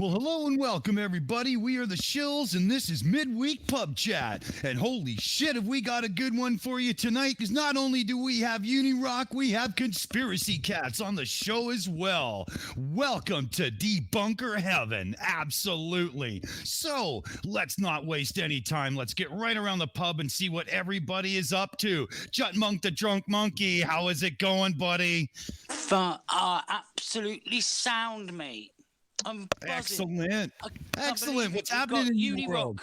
Well, hello and welcome, everybody. We are the Shills, and this is Midweek Pub Chat. And holy shit, have we got a good one for you tonight, because not only do we have UNIRock, we have Conspiracy Catz on the show as well. Welcome to Debunker Heaven. Absolutely. So, let's not waste any time. Let's get right around the pub and see what everybody is up to. Jutmonkthedrunk Monkey, how is it going, buddy? Absolutely sound, mate. I'm buzzing. Excellent. What's happening in your world?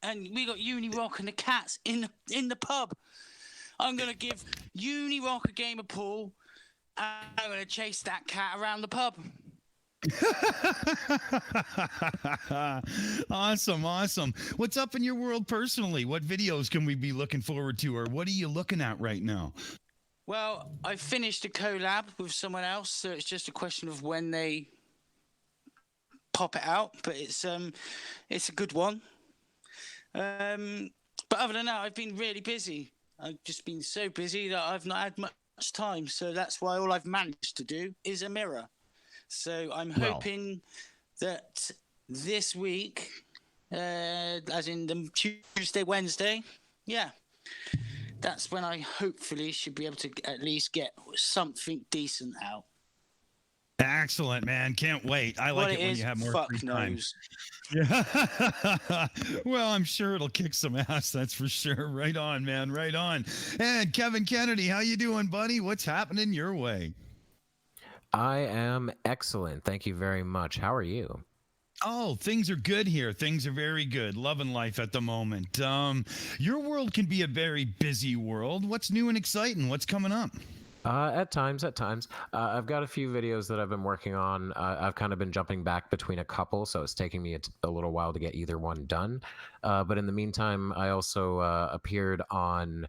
And we got UNIRock and the cats in the pub. I'm gonna give UNIRock a game of pool, and I'm gonna chase that cat around the pub. Awesome. What's up in your world personally? What videos can we be looking forward to, or what are you looking at right now? Well, I finished a collab with someone else, so it's just a question of when they pop it out, but it's a good one. But other than that, I've been really busy. I've just been so busy that I've not had much time, so that's why all I've managed to do is a mirror. So I'm hoping that this week, as in the Tuesday, Wednesday, that's when I hopefully should be able to at least get something decent out. Excellent, man. Can't wait. I like it when you have more free time. Yeah. Well, I'm sure it'll kick some ass, that's for sure. Right on, man. Right on. And Kevin Kennedy, how you doing, buddy? What's happening your way? I am excellent. Thank you very much. How are you? Oh, things are good here. Things are very good. Loving life at the moment. Your world can be a very busy world. What's new and exciting? What's coming up? At times. I've got a few videos that I've been working on. I've kind of been jumping back between a couple, so it's taking me a little while to get either one done. But in the meantime, I also appeared on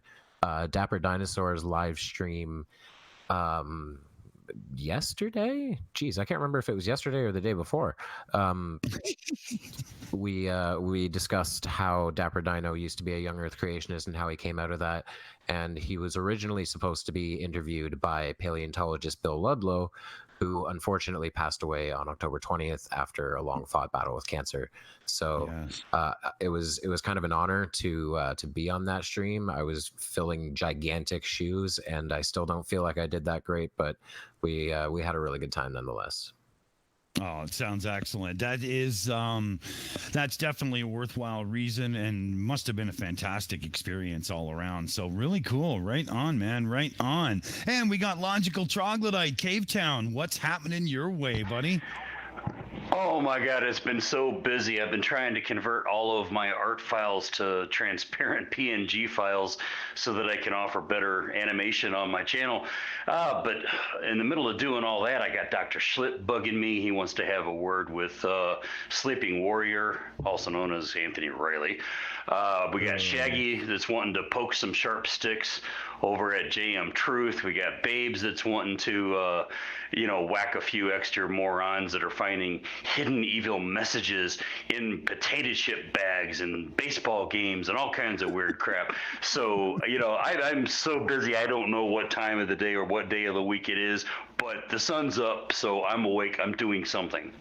Dapper Dinosaur's live stream yesterday. Jeez, I can't remember if it was yesterday or the day before. We discussed how Dapper Dino used to be a young Earth creationist and how he came out of that. And he was originally supposed to be interviewed by paleontologist Bill Ludlow, who unfortunately passed away on October 20th after a long-fought battle with cancer. So it was kind of an honor to be on that stream. I was filling gigantic shoes, and I still don't feel like I did that great, but we had a really good time nonetheless. Oh, it sounds excellent. That is, that's definitely a worthwhile reason, and must have been a fantastic experience all around. So really cool. Right on, man. Right on. And we got Logical Troglodyte, Cave Town. What's happening your way, buddy? Oh my God, it's been so busy. I've been trying to convert all of my art files to transparent PNG files so that I can offer better animation on my channel. But in the middle of doing all that, I got Dr. Schlip bugging me. He wants to have a word with Sleeping Warrior, also known as Anthony Riley. We got Shaggy that's wanting to poke some sharp sticks over at JM Truth. We got Babes that's wanting to, whack a few extra morons that are finding hidden evil messages in potato chip bags and baseball games and all kinds of weird crap. So, I'm so busy, I don't know what time of the day or what day of the week it is, but the sun's up, so I'm awake, I'm doing something.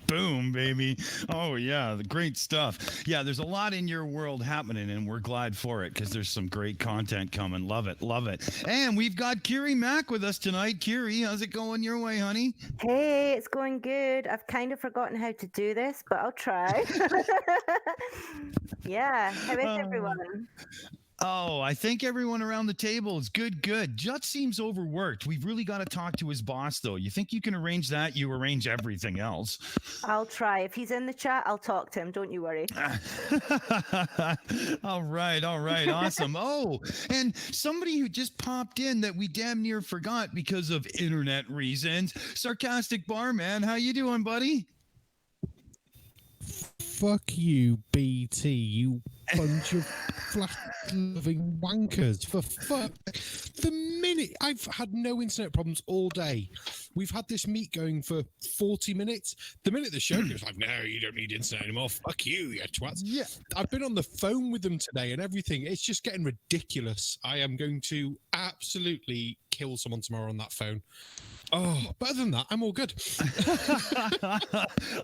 Boom, baby. Oh yeah, the great stuff. Yeah, there's a lot in your world happening, and we're glad for it because there's some great content coming. Love it. And we've got Kiri Mac with us tonight. Kiri, how's it going your way, honey? Hey, it's going good. I've kind of forgotten how to do this, but I'll try. Yeah, how is everyone? Oh, I think everyone around the table is good. Jut seems overworked. We've really got to talk to his boss, though. You think you can arrange that? You arrange everything else. I'll try. If he's in the chat, I'll talk to him. Don't you worry. All right. Awesome. Oh, and somebody who just popped in that we damn near forgot because of internet reasons. Sarcastic Barman, how you doing, buddy? Fuck you, BT, you bunch of flat-loving wankers. For fuck, the minute I've had no internet problems all day. we've had this meet going for 40 minutes. The minute the show goes like, no, you don't need internet anymore. Fuck you twats. Yeah. I've been on the phone with them today and everything. It's just getting ridiculous. I am going to absolutely kill someone tomorrow on that phone. Oh, but other than that, I'm all good.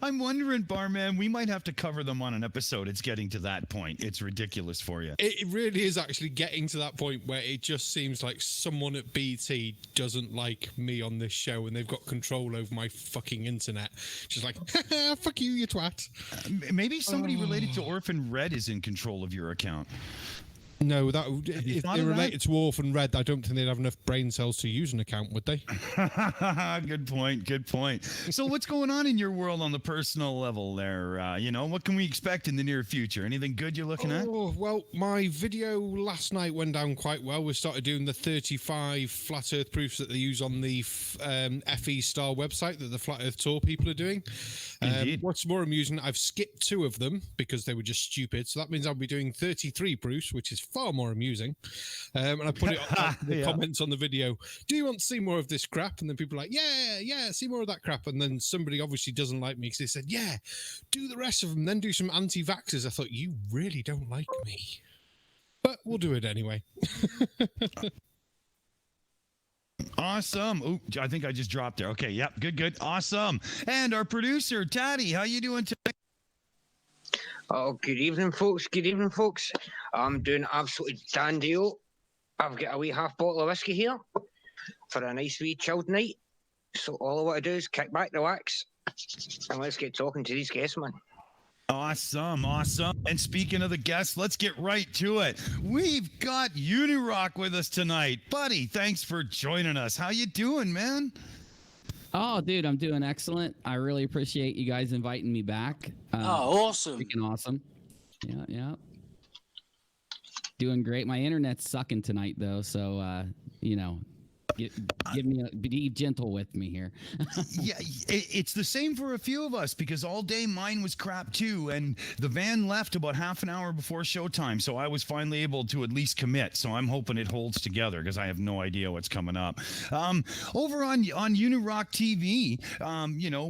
I'm wondering, Barman, we might have to cover them on an episode. It's getting to that point. It's ridiculous for you. It really is actually getting to that point where it just seems like someone at BT doesn't like me on this show and they've got control over my fucking internet. Just like, fuck you, you twat. Maybe somebody related to Orphan Red is in control of your account. No, if they're related to Orphan Red, I don't think they'd have enough brain cells to use an account, would they? Good point. Good point. So what's going on in your world on the personal level there? What can we expect in the near future? Anything good you're looking at? Oh, well, my video last night went down quite well. We started doing the 35 flat earth proofs that they use on the FE Star website that the Flat Earth Tour people are doing. What's more amusing, I've skipped 2 of them because they were just stupid. So that means I'll be doing 33 proofs, which is far more amusing. And I put it on the comments on the video. Do you want to see more of this crap? And then people are like, yeah, see more of that crap. And then somebody obviously doesn't like me because they said, yeah, do the rest of them, then do some anti-vaxxers. I thought, you really don't like me. But we'll do it anyway. Awesome. Ooh, I think I just dropped there. Okay, yep, good. Awesome. And our producer, Tatty, how you doing today? Oh, good evening, folks. Good evening, folks. I'm doing absolutely dandy-o. I've got a wee half bottle of whiskey here for a nice wee chilled night. So all I want to do is kick back, relax, and let's get talking to these guests, man. Awesome. And speaking of the guests, let's get right to it. We've got UNIRock with us tonight. Buddy, thanks for joining us. How you doing, man? Oh, dude, I'm doing excellent. I really appreciate you guys inviting me back. Awesome. Freaking awesome. Yeah. Doing great. My internet's sucking tonight, though, so, be gentle with me here. Yeah, it's the same for a few of us because all day mine was crap too, and the van left about half an hour before showtime, so I was finally able to at least commit. So I'm hoping it holds together because I have no idea what's coming up. Over on UNIRock TV,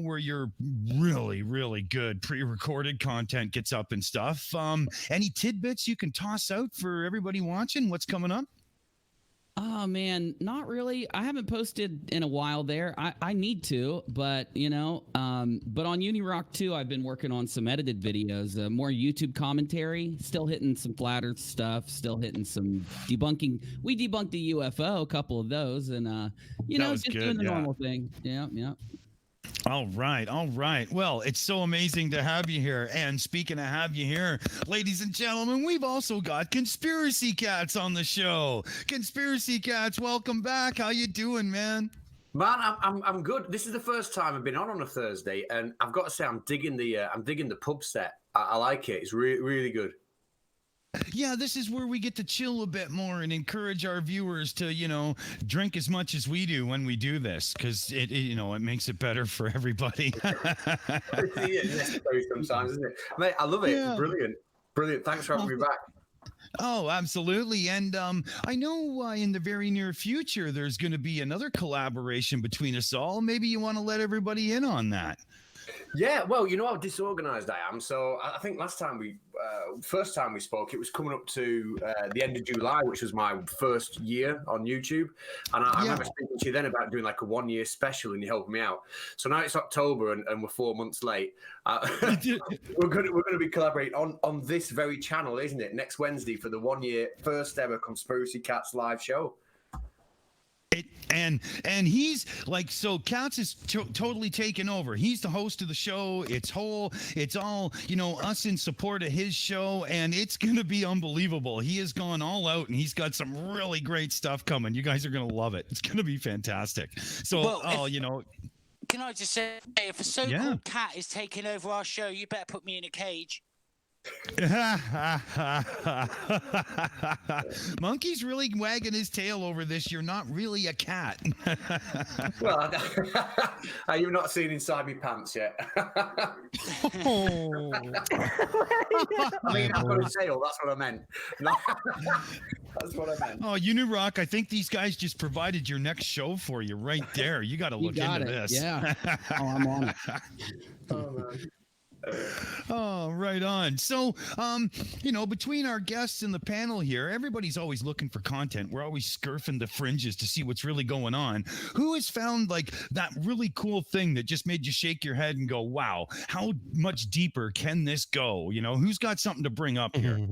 where your really good pre-recorded content gets up and stuff. Any tidbits you can toss out for everybody watching? What's coming up? Oh, man, not really. I haven't posted in a while there. I need to, but, but on UNIRock too, I've been working on some edited videos, more YouTube commentary, still hitting some flat earth stuff, still hitting some debunking. We debunked a UFO, a couple of those, and, just doing the normal thing. Yeah. All right. Well, it's so amazing to have you here. And speaking of have you here, ladies and gentlemen, we've also got Conspiracy Catz on the show. Conspiracy Catz, welcome back. How you doing, man? Man, I'm good. This is the first time I've been on a Thursday, and I've got to say I'm digging the pub set. I like it. It's really good. Yeah, this is where we get to chill a bit more and encourage our viewers to, drink as much as we do when we do this, because it makes it better for everybody. It's necessary sometimes, isn't it? Mate, I love it. Yeah. Brilliant. Thanks for having me back. Oh, absolutely. And I know in the very near future, there's going to be another collaboration between us all. Maybe you want to let everybody in on that. Yeah, well, you know how disorganized I am. So I think first time we spoke, it was coming up to the end of July, which was my first year on YouTube. And I remember speaking to you then about doing like a 1-year special, and you helped me out. So now it's October and we're 4 months late. We're going to be collaborating on this very channel, isn't it? Next Wednesday for the 1-year first ever Conspiracy Catz live show. And he's like, so Catz is totally taken over. He's the host of the show. It's all, us in support of his show, and it's going to be unbelievable. He has gone all out, and he's got some really great stuff coming. You guys are going to love it. It's going to be fantastic. So, Can I just say, if a so-called cat is taking over our show, you better put me in a cage. Monkey's really wagging his tail over this. You're not really a cat. Well, you've not seen inside my pants yet. Oh. I mean, I've got a tail. That's what I meant. That's what I meant. Oh, UNIRock, I think these guys just provided your next show for you right there. You got to look into this. Yeah. Oh, I'm on it. Oh, man. Oh, right on. So, between our guests and the panel here, everybody's always looking for content. We're always scurfing the fringes to see what's really going on. Who has found like that really cool thing that just made you shake your head and go, wow, how much deeper can this go? Who's got something to bring up here?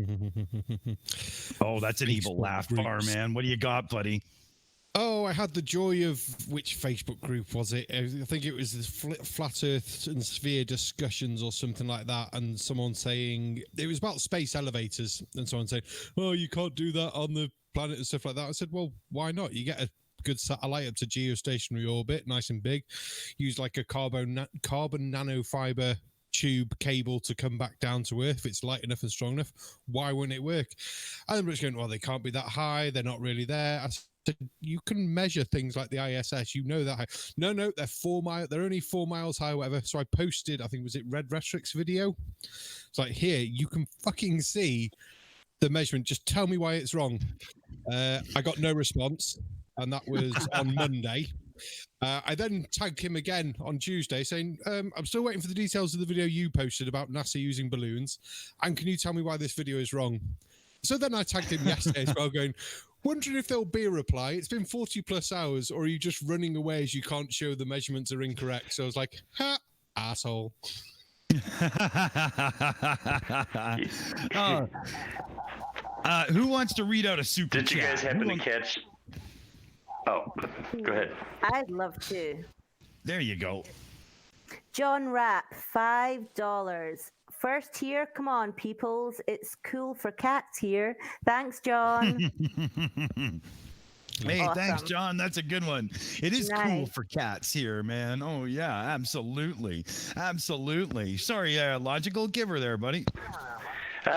Oh, that's an evil laugh, Barman. What do you got, buddy? Oh, I had the joy of which Facebook group was it? I think it was the Flat Earth and Sphere discussions or something like that. And someone saying it was about space elevators, and someone saying, "Oh, you can't do that on the planet and stuff like that." I said, "Well, why not? You get a good satellite up to geostationary orbit, nice and big. Use like a carbon nanofiber tube cable to come back down to Earth. If it's light enough and strong enough, why wouldn't it work?" And everybody's going, "Well, they can't be that high. They're not really there." I said, you can measure things like the ISS, that high. No, they're 4 miles. They're only 4 miles high, whatever. So I posted, I think, was it Red Restrict's video? It's like, here, you can fucking see the measurement. Just tell me why it's wrong. I got no response, and that was on Monday. I then tagged him again on Tuesday saying, I'm still waiting for the details of the video you posted about NASA using balloons. And can you tell me why this video is wrong? So then I tagged him yesterday as well, going, wondering if there'll be a reply. It's been 40 plus hours, or are you just running away as you can't show the measurements are incorrect? So I was like, ha, asshole. Who wants to read out a super chat? Did you guys happen to catch? Oh, go ahead. I'd love to. There you go. John Rapp, $5. First here, come on, peoples. It's cool for cats here. Thanks, John. Hey, awesome. Thanks, John. That's a good one. It is cool for cats here, man. Oh, yeah, absolutely. Absolutely. Sorry, logical giver there, buddy.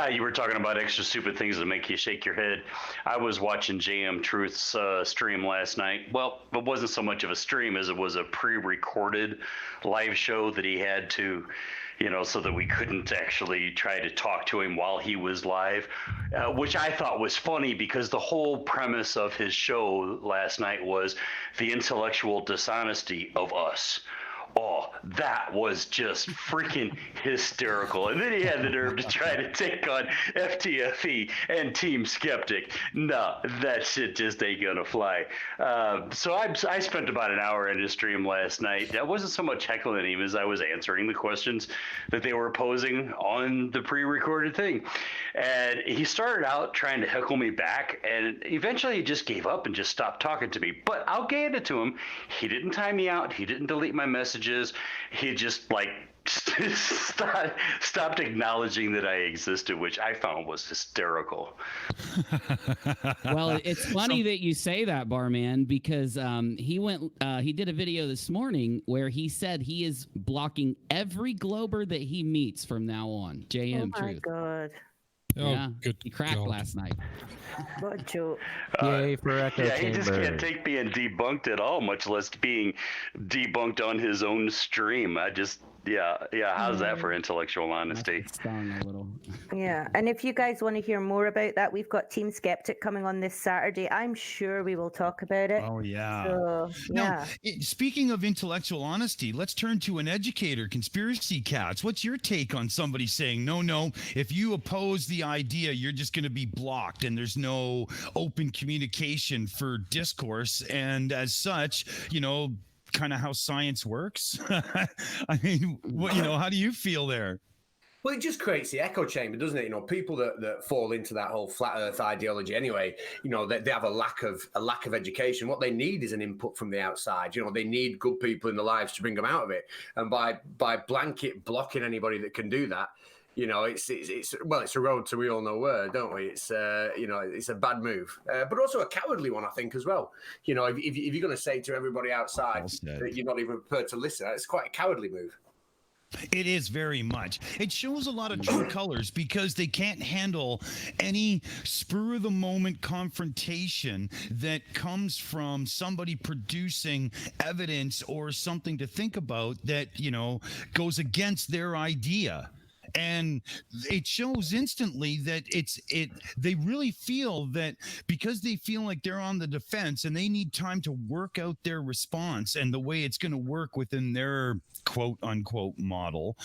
You were talking about extra stupid things that make you shake your head. I was watching JM Truth's stream last night. Well, it wasn't so much of a stream as it was a pre-recorded live show that he had to, so that we couldn't actually try to talk to him while he was live, which I thought was funny because the whole premise of his show last night was the intellectual dishonesty of us. Oh, that was just freaking hysterical. And then he had the nerve to try to take on FTFE and Team Skeptic. No, that shit just ain't gonna fly. So I spent about an hour in his stream last night. I wasn't so much heckling him as I was answering the questions that they were posing on the pre-recorded thing. And he started out trying to heckle me back, and eventually he just gave up and just stopped talking to me. But I'll give it to him. He didn't time me out. He didn't delete my messages. He just stopped acknowledging that I existed, which I found was hysterical. Well, it's funny that you say that, Barman, because he did a video this morning where he said he is blocking every Glober that he meets from now on. JM Oh my Truth. God. Oh, Yeah, good he cracked God. last night. What a joke. Yay for Echo Yeah, he Chamber. just can't take being debunked at all, much less being debunked on his own stream. How's that for intellectual honesty? Stung a little. Yeah, and if you guys want to hear more about that, we've got Team Skeptic coming on this Saturday. I'm sure we will talk about it. Oh, yeah. So, yeah. Now, speaking of intellectual honesty, let's turn to an educator, Conspiracy Catz. What's your take on somebody saying, no, if you oppose the idea, you're just going to be blocked and there's no open communication for discourse. And as such, kind of how science works. I mean, how do you feel there? Well, it just creates the echo chamber, doesn't it? People that fall into that whole flat Earth ideology anyway, they have a lack of education. What they need is an input from the outside. They need good people in their lives to bring them out of it. And by blanket blocking anybody that can do that, it's a road to we all know where, don't we? It's it's a bad move, but also a cowardly one, I think, as well. If you're going to say to everybody outside that you're not even prepared to listen, it's quite a cowardly move. It is very much. It shows a lot of true colors because they can't handle any spur of the moment confrontation that comes from somebody producing evidence or something to think about that, goes against their idea. And it shows instantly that they really feel that because they feel like they're on the defense and they need time to work out their response and the way it's going to work within their quote unquote model,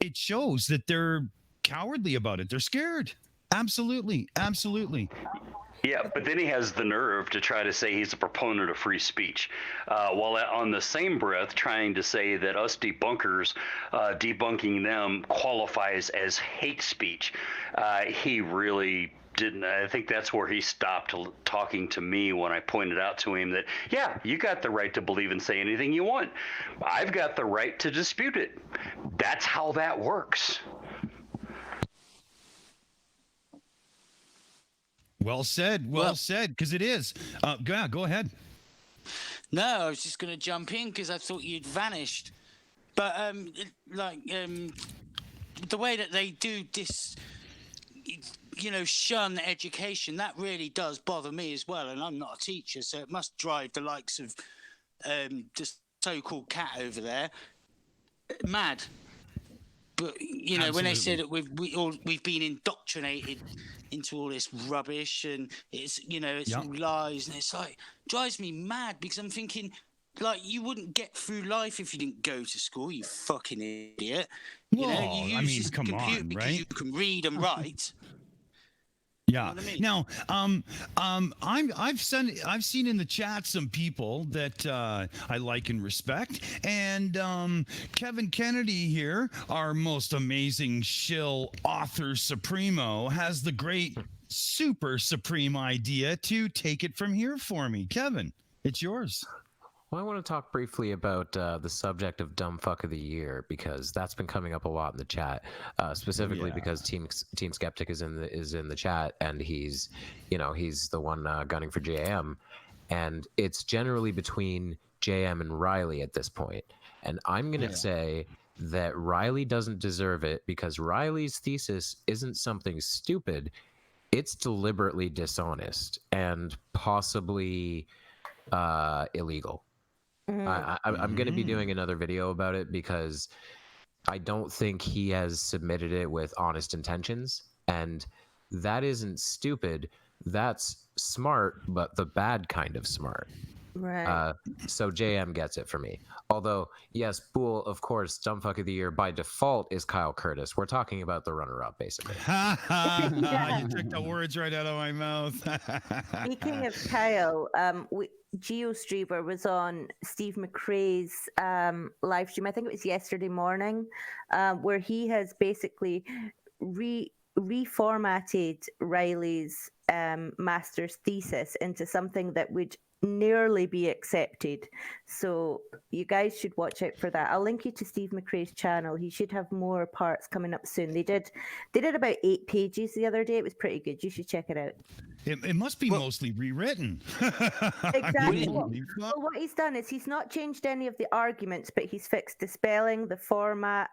it shows that they're cowardly about it. They're scared. Absolutely. Yeah, but then he has the nerve to try to say he's a proponent of free speech, while on the same breath trying to say that us debunkers, debunking them qualifies as hate speech. He really didn't. I think that's where he stopped talking to me when I pointed out to him that, yeah, you got the right to believe and say anything you want. I've got the right to dispute it. That's how that works. Well said, because it is. Go ahead. No, I was just going to jump in because I thought you'd vanished. But, the way that they do this, shun education, that really does bother me as well. And I'm not a teacher, so it must drive the likes of the so-called cat over there mad. But, when they say that we've been indoctrinated into all this rubbish and it's all lies, and it's like drives me mad because I'm thinking, like, you wouldn't get through life if you didn't go to school, you fucking idiot. Well, you use this computer because you can read and write. Yeah. You know Now, I've seen in the chat some people that I like and respect, and Kevin Kennedy here, our most amazing shill author supremo, has the great super supreme idea to take it from here for me. Kevin, it's yours. Well, I want to talk briefly about the subject of Dumb Fuck of the Year, because that's been coming up a lot in the chat, specifically because Team Skeptic is in the chat, and he's the one gunning for JM, and it's generally between JM and Riley at this point. And I'm going to say that Riley doesn't deserve it because Riley's thesis isn't something stupid. It's deliberately dishonest and possibly illegal. I'm going to be doing another video about it because I don't think he has submitted it with honest intentions, and that isn't stupid. That's smart, but the bad kind of smart. Right. So JM gets it for me. Although, yes, Boole, of course, Dumb Fuck of the Year by default is Kyle Curtis. We're talking about the runner-up, basically. You took the words right out of my mouth. Speaking of Kyle, GeoStreamer was on Steve McRae's live stream. I think it was yesterday morning, where he has basically reformatted Riley's master's thesis into something that would nearly be accepted. So you guys should watch out for that. I'll link you to Steve McRae's channel. He should have more parts coming up soon. They did about 8 pages the other day. It was pretty good. You should check it out. It must be mostly rewritten. Exactly. Well, what he's done is he's not changed any of the arguments, but he's fixed the spelling, the format.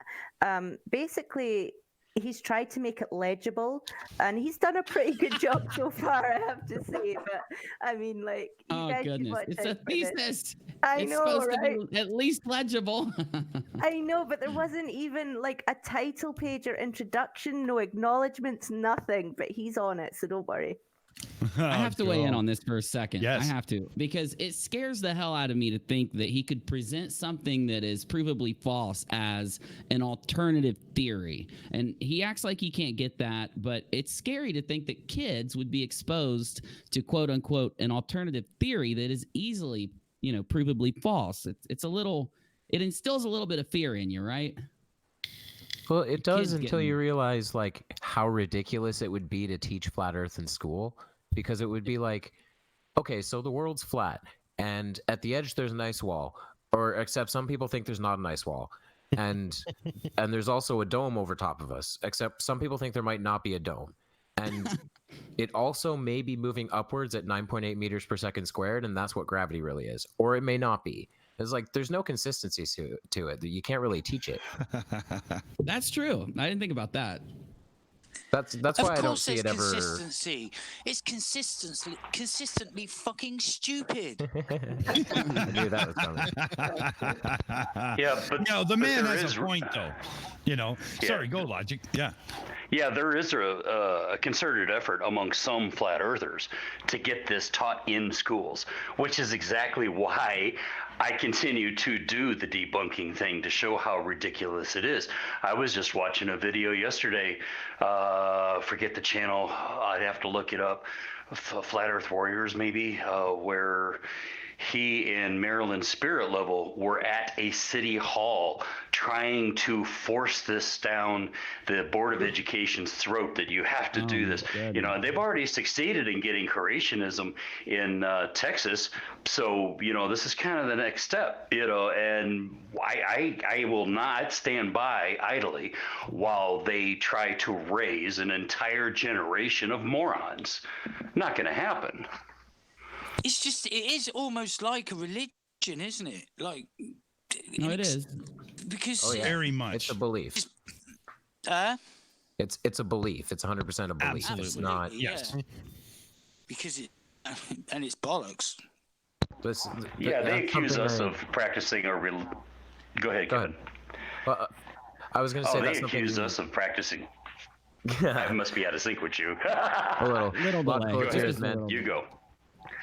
Basically, he's tried to make it legible, and he's done a pretty good job so far, I have to say. But I mean, like, you guys should watch it's a out for thesis. this. I it's know, supposed right? to be at least legible. I know, but there wasn't even like a title page or introduction, no acknowledgements, nothing. But he's on it, so don't worry. I have to weigh in on this for a second. Yes. I have to, because it scares the hell out of me to think that he could present something that is provably false as an alternative theory. And he acts like he can't get that, but it's scary to think that kids would be exposed to quote unquote an alternative theory that is easily, provably false. It instills a little bit of fear in you, right? Well, it does until you realize like how ridiculous it would be to teach flat Earth in school, because it would be like, okay, so the world's flat, and at the edge there's an ice wall, or except some people think there's not an ice wall, and there's also a dome over top of us, except some people think there might not be a dome, and it also may be moving upwards at 9.8 meters per second squared, and that's what gravity really is, or it may not be. It's like there's no consistency to it. You can't really teach it. That's true. I didn't think about that. That's why I don't see it ever. Consistency. It's consistently fucking stupid. I knew that was coming. Yeah, but no, the man has a point, though. You know, sorry, go Logic. Yeah. Yeah, there is a concerted effort among some flat earthers to get this taught in schools, which is exactly why I continue to do the debunking thing to show how ridiculous it is. I was just watching a video yesterday, forget the channel, I'd have to look it up, Flat Earth Warriors maybe, where he and Marilyn Spirit Level were at a city hall trying to force this down the Board of Education's throat that you have to do this. You know, and they've already succeeded in getting creationism in Texas. So, you know, this is kind of the next step, you know, and I will not stand by idly while they try to raise an entire generation of morons. Not going to happen. It's just, it is almost like a religion, isn't it? Like, no, it is. Because very much. It's a belief. It's a belief. It's 100% a belief. Absolutely. It's not. Yes. Because it, and it's bollocks. They accuse us of practicing a Go ahead, Kevin. Well, I was going to say they accused us of practicing. I must be out of sync with you. A little delay. Go ahead, man. You go.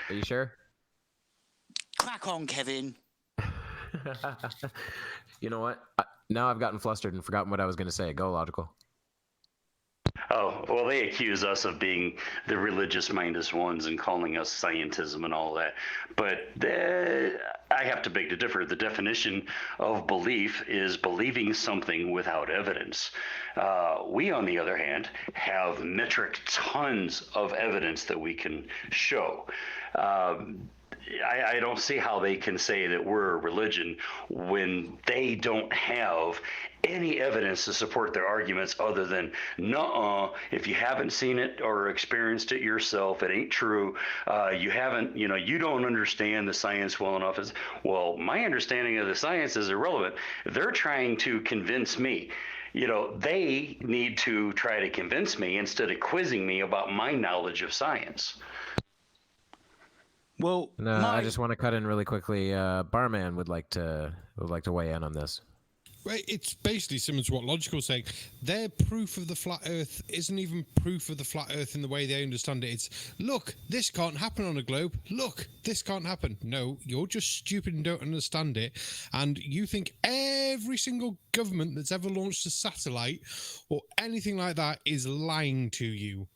Are you sure? Crack on, Kevin. You know what? Now I've gotten flustered and forgotten what I was going to say. Go Logical. Oh, well, they accuse us of being the religious-minded ones and calling us scientism and all that. But I have to beg to differ. The definition of belief is believing something without evidence. We, on the other hand, have metric tons of evidence that we can show. I don't see how they can say that we're a religion when they don't have any evidence to support their arguments other than, nuh-uh, if you haven't seen it or experienced it yourself, it ain't true. You haven't, you don't understand the science well enough. Well, my understanding of the science is irrelevant. They're trying to convince me. They need to try to convince me instead of quizzing me about my knowledge of science. Well, I just want to cut in really quickly. Barman would like to weigh in on this. Right, it's basically similar to what Logical was saying. Their proof of the flat Earth isn't even proof of the flat Earth in the way they understand it. It's, look, this can't happen on a globe. Look, this can't happen. No, you're just stupid and don't understand it. And you think every single government that's ever launched a satellite or anything like that is lying to you.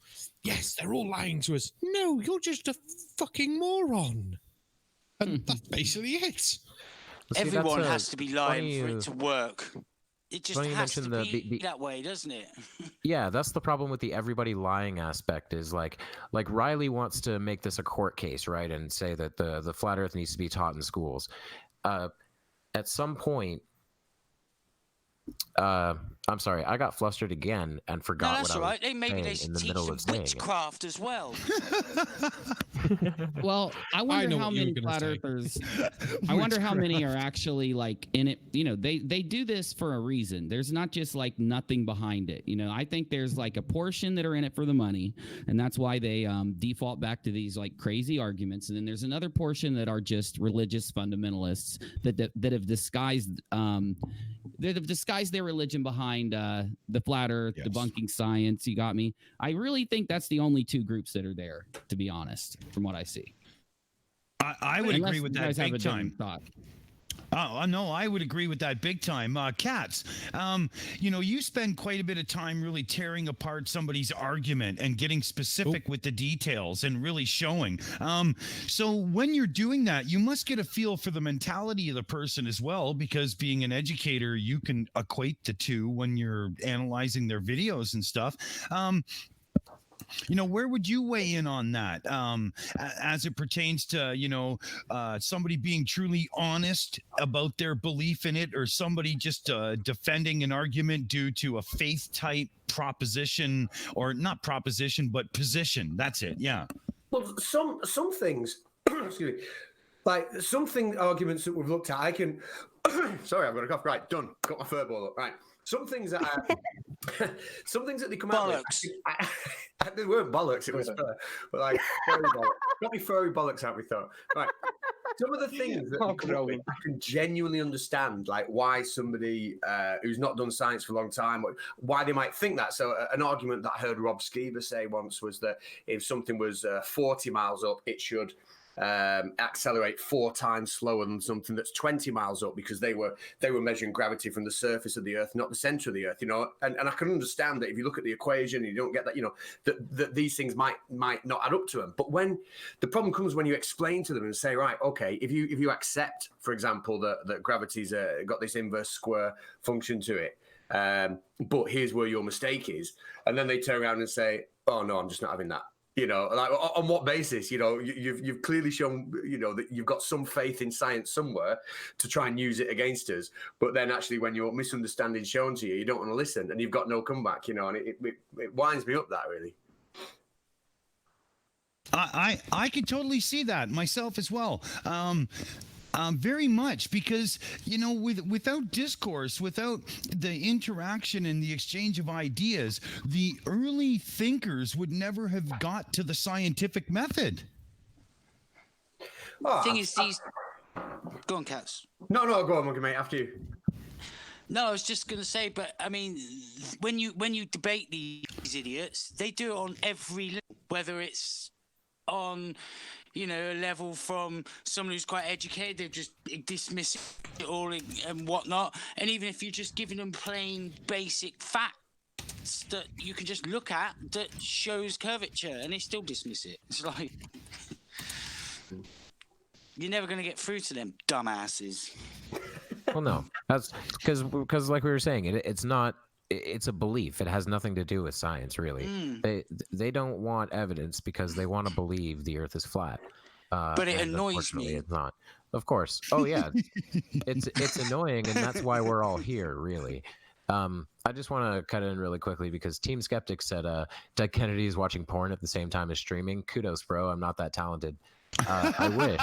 Yes, they're all lying to us. No, you're just a fucking moron. And that's basically it. See, everyone has to be lying for it to work. It just has to be that way, doesn't it? Yeah, that's the problem with the everybody lying aspect is like Riley wants to make this a court case, right? And say that the flat earth needs to be taught in schools. At some point, I'm sorry, I got flustered again and forgot what I was saying Maybe they should teach witchcraft as well. Well, I wonder how many flat earthers. I wonder how many are actually like in it. They do this for a reason. There's not just like nothing behind it. I think there's like a portion that are in it for the money, and that's why they default back to these like crazy arguments. And then there's another portion that are just religious fundamentalists that have disguised their religion behind the flat earth, debunking science. You got me. I really think that's the only two groups that are there, to be honest, from what I see. I would agree with that big time. Thought. Oh, no, I would agree with that big time. Katz, you spend quite a bit of time really tearing apart somebody's argument and getting specific with the details and really showing. So when you're doing that, you must get a feel for the mentality of the person as well, because being an educator, you can equate the two when you're analyzing their videos and stuff. Where would you weigh in on that as it pertains to, somebody being truly honest about their belief in it, or somebody just defending an argument due to a faith type proposition, or not proposition, but position? That's it. Yeah. Well, some things, excuse me, like something arguments that we've looked at. I can. Sorry, I've got a cough. Right, done. Got my fur ball up. Right. Some things that they come out with. They weren't bollocks. It was fur, but like furry bollocks. Got me furry bollocks out. We thought. Right. Some of the things that they come up with, I can genuinely understand, like why somebody who's not done science for a long time, why they might think that. So an argument that I heard Rob Skeever say once was that if something was 40 miles up, it should accelerate 4 times slower than something that's 20 miles up, because they were measuring gravity from the surface of the Earth, not the center of the Earth, you know. And I can understand that if you look at the equation and you don't get that, you know, that these things might not add up to them. But when the problem comes when you explain to them and say, right, okay, if you accept, for example, that gravity's got this inverse square function to it, but here's where your mistake is, and then they turn around and say, oh no, I'm just not having that. You know, like on what basis? You know, you've clearly shown, you know, that you've got some faith in science somewhere to try and use it against us. But then actually, when your misunderstanding is shown to you, you don't want to listen, and you've got no comeback. You know, and it winds me up, that really. I can totally see that myself as well. Very much, because, you know, without discourse, without the interaction and the exchange of ideas, the early thinkers would never have got to the scientific method. The thing is, these... Go on, Katz. No, go on, Monkey, mate, after you. No, I was just going to say, but I mean, when you debate these idiots, they do it on every level, whether it's on, you know, a level from someone who's quite educated, they just dismiss it all and whatnot. And even if you're just giving them plain basic facts that you can just look at that shows curvature, and they still dismiss it. It's like you're never going to get through to them dumbasses. Well, no, that's because like we were saying, it's not. It's a belief. It has nothing to do with science, really. They don't want evidence because they want to believe the Earth is flat. But it annoys me. It's not. Of course. Oh yeah, it's annoying, and that's why we're all here, really. I just want to cut in really quickly because Team Skeptic said Dead Kennedy is watching porn at the same time as streaming. Kudos, bro. I'm not that talented. I wish.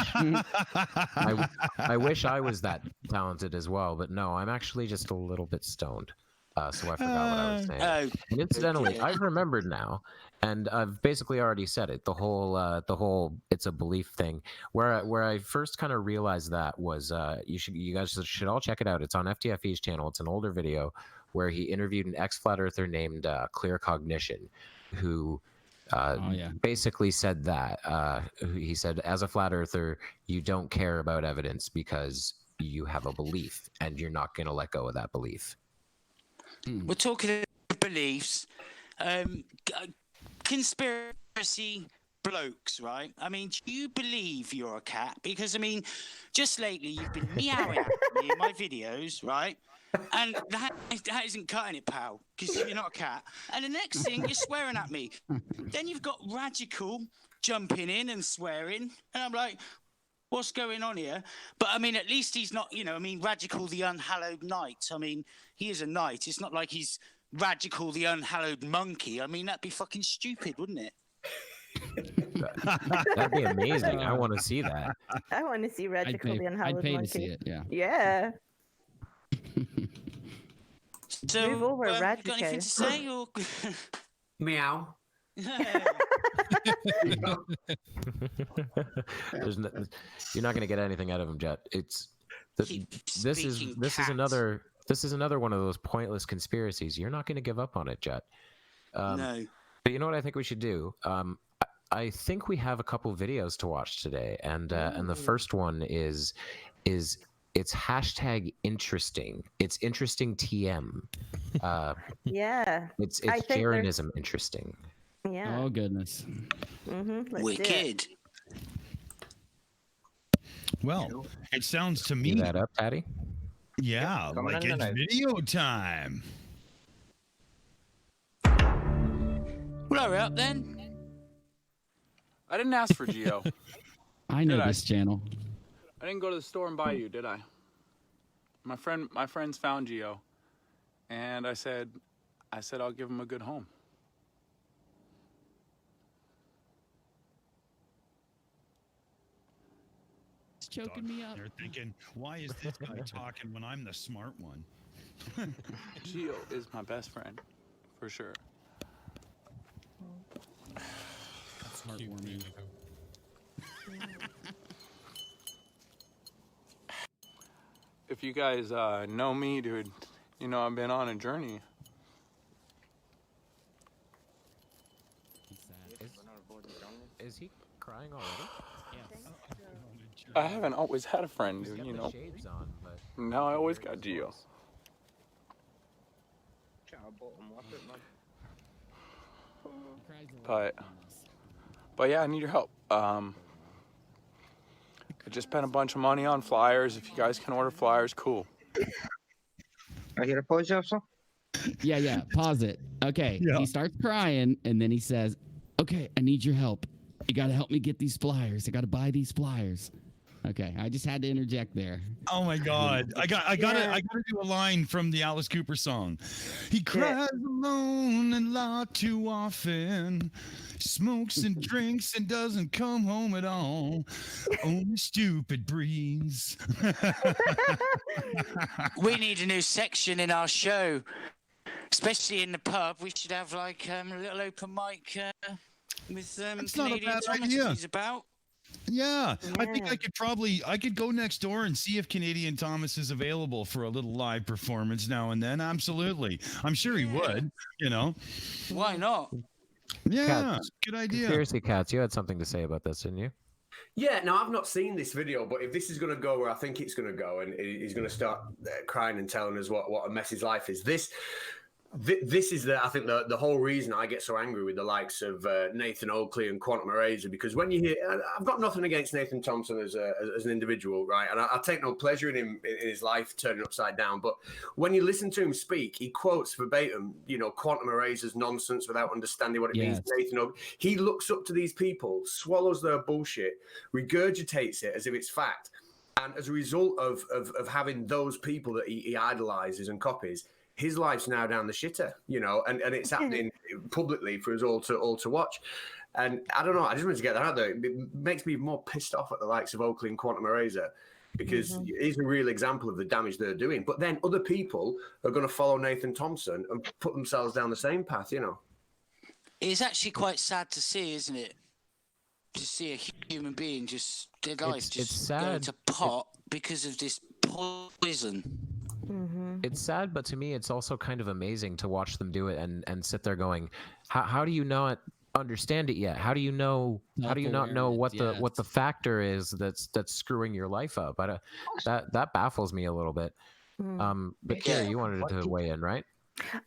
I wish I was that talented as well, but no, I'm actually just a little bit stoned. So I forgot what I was saying. And incidentally, I've remembered now, and I've basically already said it. The whole it's a belief thing. Where I first kind of realized that was you guys should all check it out. It's on FTFE's channel. It's an older video where he interviewed an ex-flat earther named Clear Cognition, who basically said that he said, as a flat earther, you don't care about evidence because you have a belief, and you're not going to let go of that belief. We're talking beliefs, conspiracy blokes, right? I mean, do you believe you're a cat? Because, I mean, just lately you've been meowing at me in my videos, right? And that isn't cutting it, pal, because you're not a cat. And the next thing, you're swearing at me. Then you've got Radical jumping in and swearing. And I'm like, what's going on here? But I mean, at least he's not, you know, I mean, Radical the Unhallowed Knight. I mean, he is a knight. It's not like he's Radical the Unhallowed Monkey. I mean, that'd be fucking stupid, wouldn't it? That'd be amazing. I want to see that. I want to see Radical the Unhallowed Monkey. I'd pay to see it, yeah. Yeah. So, move over, Radical. Got anything to say? Or... Meow. You're not going to get anything out of him, Jet. This is another one of those pointless conspiracies. You're not going to give up on it, Jet. No. But you know what I think we should do? I think we have a couple videos to watch today, and the first one is it's hashtag interesting. It's interesting TM. Yeah. It's Jeranism interesting. Yeah. Oh goodness. Wicked. Well, it sounds to me that up, Patty. Yeah, like it's video time. Well, hurry up then. I didn't ask for Geo. I know this channel. I didn't go to the store and buy you, did I? My friends found Geo, and I said I'll give him a good home. It's choking me up. They're thinking, why is this guy talking when I'm the smart one? Gio is my best friend, for sure. That's heartwarming. If you guys know me, dude, you know I've been on a journey. Is he crying already? Yes. I haven't always had a friend, dude, you know. Shades on, but Now I always got Gio. But yeah, I need your help. I just spent a bunch of money on flyers. If you guys can order flyers, cool. I hear a pause there, sir. Yeah. Pause it. Okay. Yeah. He starts crying, and then he says, "Okay, I need your help. You got to help me get these flyers. I got to buy these flyers." Okay, I just had to interject there. Oh my God! I gotta do a line from the Alice Cooper song. He cries alone and lot too often, smokes and drinks and doesn't come home at all. Only stupid breeze. We need a new section in our show, especially in the pub. We should have like a little open mic with That's not a Canadian bad Thomas idea. if he's about. Yeah, I think I could go next door and see if Canadian Thomas is available for a little live performance now and then. Absolutely. I'm sure he would, you know. Why not? Yeah, Cats. good idea. Conspiracy Catz, you had something to say about this, didn't you? Yeah, now I've not seen this video, but if this is going to go where I think it's going to go, and he's going to start crying and telling us what a mess his life is, this is I think the whole reason I get so angry with the likes of Nathan Oakley and Quantum Eraser, because when you hear, I've got nothing against Nathan Thompson as an individual, right? And I take no pleasure in him in his life turning upside down. But when you listen to him speak, he quotes verbatim, you know, Quantum Eraser's nonsense without understanding what it means. Nathan Oakley, he looks up to these people, swallows their bullshit, regurgitates it as if it's fact, and as a result of having those people that he idolizes and copies, his life's now down the shitter, you know, and it's happening publicly for us all to watch. And I don't know, I just wanted to get that out there. It makes me more pissed off at the likes of Oakley and Quantum Eraser, because he's a real example of the damage they're doing. But then other people are going to follow Nathan Thompson and put themselves down the same path, you know. It's actually quite sad to see, isn't it? To see a human being just their life just go to pot because of this poison. It's sad, but to me, it's also kind of amazing to watch them do it and sit there going, how do you not understand it yet? How do you know? How do you not know what the factor is that's screwing your life up? That baffles me a little bit. But Kiri, you wanted to weigh in, right?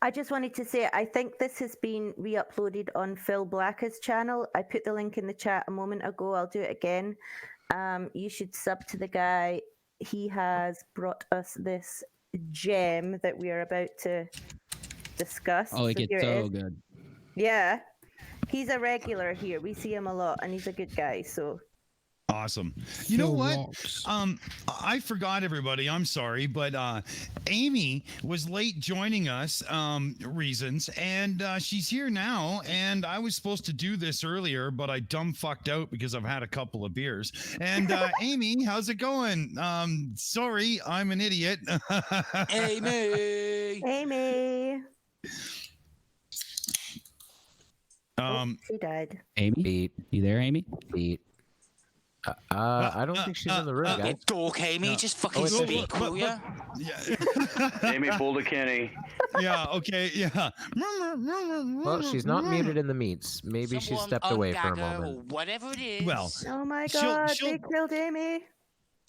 I just wanted to say, I think this has been re-uploaded on Phil Blacka's channel. I put the link in the chat a moment ago. I'll do it again. You should sub to the guy. He has brought us this gem that we are about to discuss. Oh, it gets so good. Yeah. He's a regular here. We see him a lot, and he's a good guy, so... Awesome. You know what? I forgot, everybody. I'm sorry, but Aimee was late joining us, reasons, and she's here now. And I was supposed to do this earlier, but I dumb fucked out because I've had a couple of beers. And Aimee, how's it going? Sorry, I'm an idiot. Aimee. Aimee. She died. Aimee, you there, Aimee? I don't think she's in the room, guys. Dork, Aimee, just fucking speak, will ya? Aimee Boulder-Kenny. Yeah, okay, yeah. Well, she's not muted in the meets. Maybe she stepped away for a moment. Or whatever it is. Well, oh my God, they killed Aimee.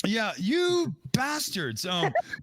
Yeah, you bastards.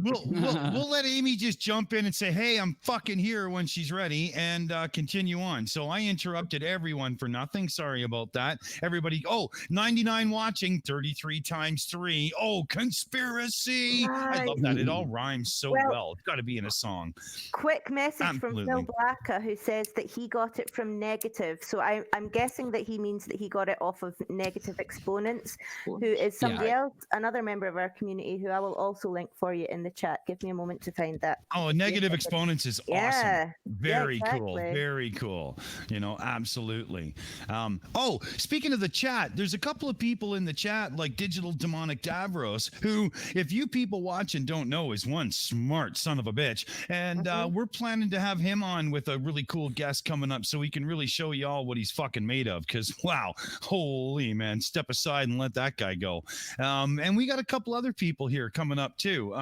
We'll let Aimee just jump in and say, hey, I'm fucking here when she's ready, and continue on. So I interrupted everyone for nothing. Sorry about that. Everybody, 99 watching, 33 times 3. Oh, conspiracy. Nice. I love that. It all rhymes so well. It's got to be in a song. Quick message from Phil Blacka, who says that he got it from Negative. So I'm guessing that he means that he got it off of Negative Exponents, who is somebody else, another member member of our community who I will also link for you in the chat. Give me a moment to find that. Oh, Negative Exponents is Yeah. awesome. Very Yeah, cool. exactly. Very cool. You know, absolutely. Oh, speaking of the chat, there's a couple of people in the chat like Digital Demonic Davros, who, if you people watch and don't know, is one smart son of a bitch. And we're planning to have him on with a really cool guest coming up so he can really show you all what he's fucking made of. Because, wow, holy man, step aside and let that guy go. And we got a couple other people here coming up too.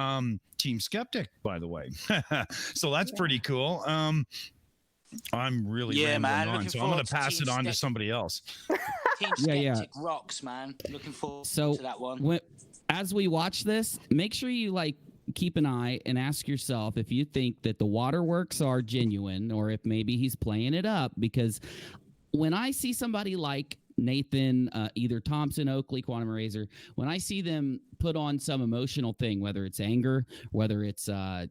Team Skeptic, by the way. So that's pretty cool. I'm really rambling on, so I'm going to pass it on to somebody else. Team Skeptic rocks, man. Looking forward to that one. As we watch this, make sure you keep an eye and ask yourself if you think that the waterworks are genuine or if maybe he's playing it up. Because when I see somebody like Nathan, either Thompson, Oakley, Quantum Eraser, when I see them put on some emotional thing, whether it's anger, whether it's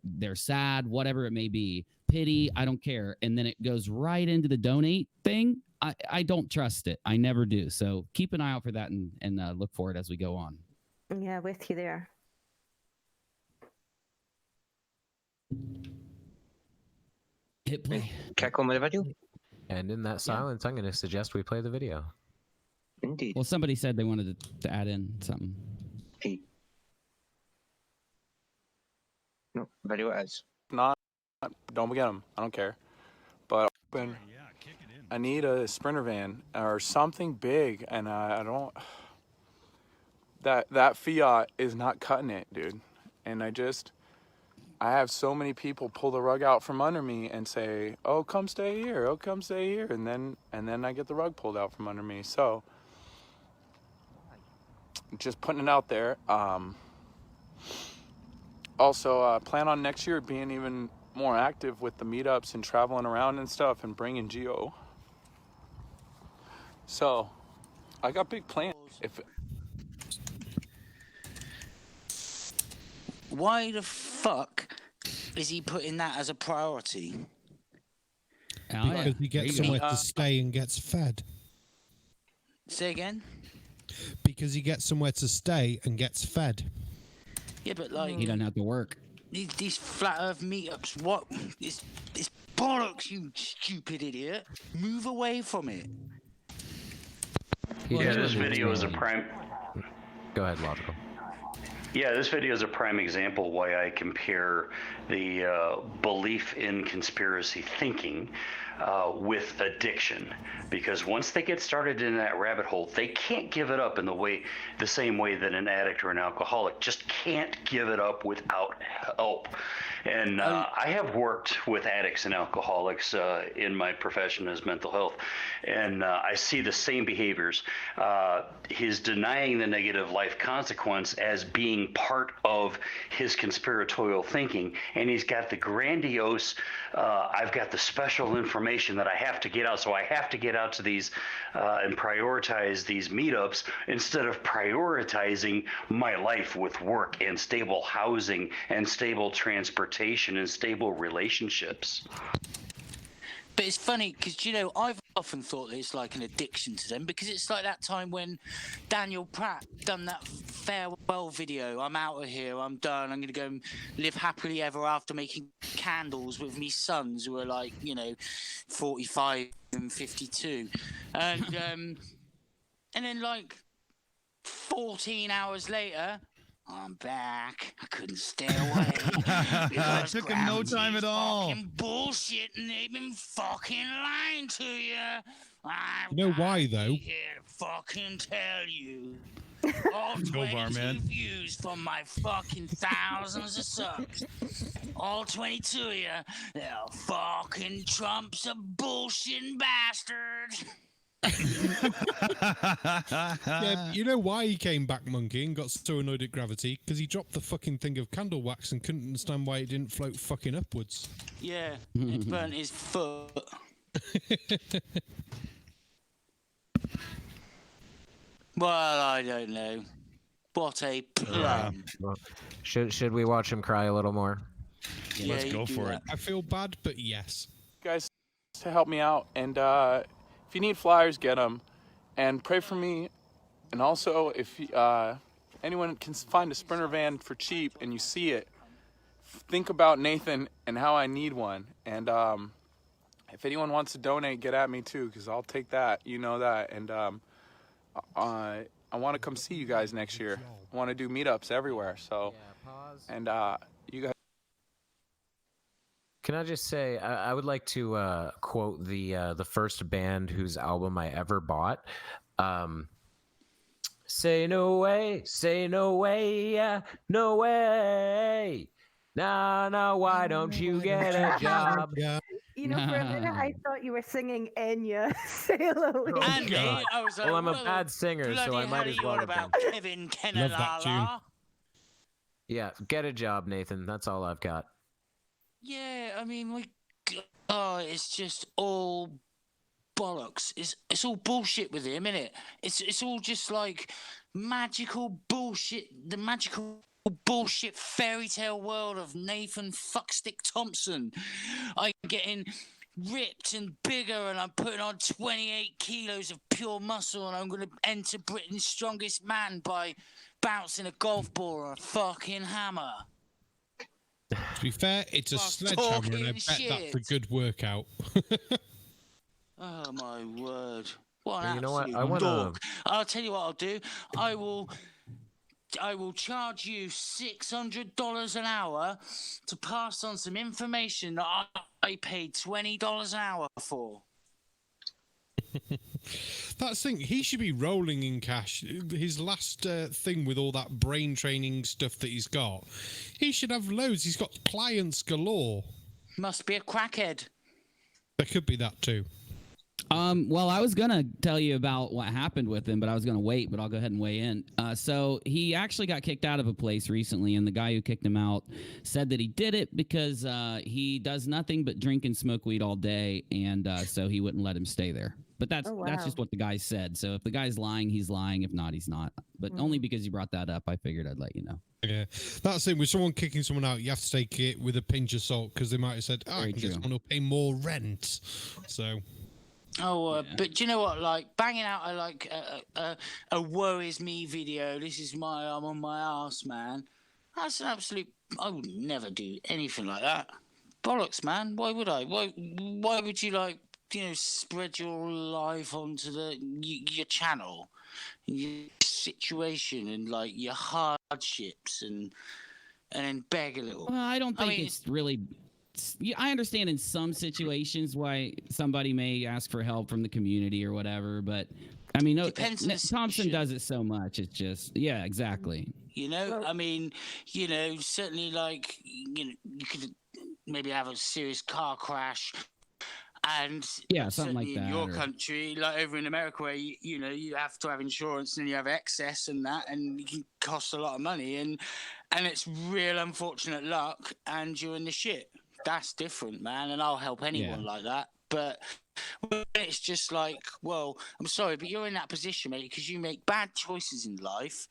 they're sad, whatever it may be, pity, I don't care, and then it goes right into the donate thing, I don't trust it. I never do. So keep an eye out for that and look for it as we go on. Yeah, with you there. Hit play. Kick on with the video. And in that silence, I'm going to suggest we play the video. Indeed. Well, somebody said they wanted to add in something. Hey. No, video it is. Not, don't get them. I don't care. But I need a Sprinter van or something big, and I don't. That Fiat is not cutting it, dude. And I have so many people pull the rug out from under me and say, "Oh, come stay here. Oh, come stay here," and then I get the rug pulled out from under me. So, just putting it out there. Also, plan on next year being even more active with the meetups and traveling around and stuff and bringing Geo. So, I got big plans. Why the fuck is he putting that as a priority? Because he gets somewhere to stay and gets fed. Say again? Because he gets somewhere to stay and gets fed. Yeah, but like... He doesn't have to work. These flat earth meetups, what? It's bollocks, you stupid idiot. Move away from it. Yeah, this video is a prime... Go ahead, Logical. Yeah, this video is a prime example why I compare the belief in conspiracy thinking with addiction, because once they get started in that rabbit hole, they can't give it up in the same way that an addict or an alcoholic just can't give it up without help. And I have worked with addicts and alcoholics in my profession as mental health, and I see the same behaviors. He's denying the negative life consequence as being part of his conspiratorial thinking, and he's got the grandiose, I've got the special information that I have to get out, so I have to get out to these and prioritize these meetups instead of prioritizing my life with work and stable housing and stable transportation and stable relationships. But it's funny because, you know, I've often thought that it's like an addiction to them, because it's like that time when Daniel Pratt done that farewell video. I'm out of here. I'm done. I'm going to go and live happily ever after, making candles with me sons who are like, you know, 45 and 52. And then like 14 hours later, I'm back. I couldn't stay away. It took him no time at all. Fucking bullshit, and they've been fucking lying to you. You know why, though? Here to fucking tell you. All Go, 22 Barman. views from my fucking thousands of subs. All 22 of you, they're fucking Trump's a bullshitting bastard. Yeah, you know why he came back, Monkey, and got so annoyed at gravity? Because he dropped the fucking thing of candle wax and couldn't understand why it didn't float fucking upwards. Yeah, it burnt his foot. Well, I don't know. What a plan. Well, should we watch him cry a little more? Yeah, Let's go for it. I feel bad, but yes. Guys, to help me out, and if you need flyers, get them, and pray for me. And also, if anyone can find a Sprinter van for cheap and you see it, think about Nathan and how I need one. And if anyone wants to donate, get at me too, because I'll take that. You know that. And I want to come see you guys next year. I want to do meetups everywhere. So, and you guys. Can I just say, I would like to quote the first band whose album I ever bought. Say no way, yeah, no way. Now, why don't you get a job? You know, for a minute, I thought you were singing Enya. Sail away. Andy, I was like, Well, I'm a bad singer, so I might as well. About Kevin Kennelala. Yeah, get a job, Nathan. That's all I've got. Yeah, I mean, it's just all bollocks. It's all bullshit with him, isn't it? It's all just like magical bullshit. The magical bullshit fairy tale world of Nathan Fuckstick Thompson. I'm getting ripped and bigger, and I'm putting on 28 kilos of pure muscle, and I'm going to enter Britain's strongest man by bouncing a golf ball or a fucking hammer. To be fair, it's a sledgehammer, and I bet that's a good workout. Oh my word! What an you know absolute what? dog! I'll tell you what I'll do. I will charge you $600 an hour to pass on some information that I paid $20 an hour for. That's the thing. He should be rolling in cash. His last thing with all that brain training stuff that he's got, he should have loads. He's got clients galore. Must be a crackhead. There could be that too. Well, I was gonna tell you about what happened with him, but I was gonna wait. But I'll go ahead and weigh in. So he actually got kicked out of a place recently, and the guy who kicked him out said that he did it because he does nothing but drink and smoke weed all day, and so he wouldn't let him stay there. But that's just what the guy said. So if the guy's lying, he's lying. If not, he's not. But only because you brought that up, I figured I'd let you know. Yeah, that's it. With someone kicking someone out, you have to take it with a pinch of salt because they might have said, "I can get someone who'll pay more rent." So. But do you know what? Like banging out a worries me video. This is I'm on my ass, man. That's an absolute. I would never do anything like that. Bollocks, man. Why would I? Why would you spread your life onto your channel, your situation, and like your hardships, and then beg a little? Well, I don't think it's really. I understand in some situations why somebody may ask for help from the community or whatever, but I mean, Thompson does it so much. It's just, yeah, exactly. Certainly like, you could maybe have a serious car crash. And something like that. In your country, like over in America, where you have to have insurance and you have excess and that, and it can cost a lot of money, and it's real unfortunate luck, and you're in the shit. That's different, man, and I'll help anyone like that. But when it's just like, well, I'm sorry, but you're in that position, mate, because you make bad choices in life.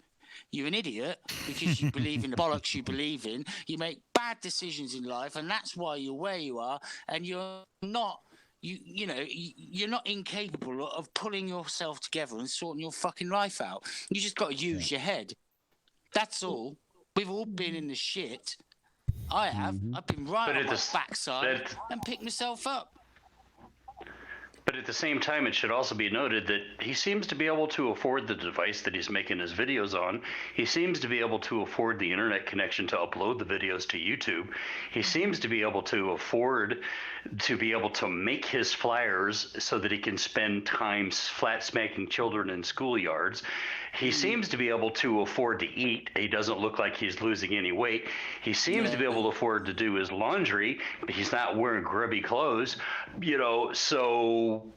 You're an idiot because you believe in the bollocks you believe in. You make bad decisions in life, and that's why you're where you are. And you're not, you're not incapable of pulling yourself together and sorting your fucking life out. You just got to use your head. That's all. We've all been in the shit. I have. I've been right on my backside and picked myself up. But at the same time, it should also be noted that he seems to be able to afford the device that he's making his videos on. He seems to be able to afford the internet connection to upload the videos to YouTube. He seems to be able to afford to be able to make his flyers so that he can spend time flat smacking children in schoolyards. He seems to be able to afford to eat. He doesn't look like he's losing any weight. He seems to be able to afford to do his laundry, but he's not wearing grubby clothes, so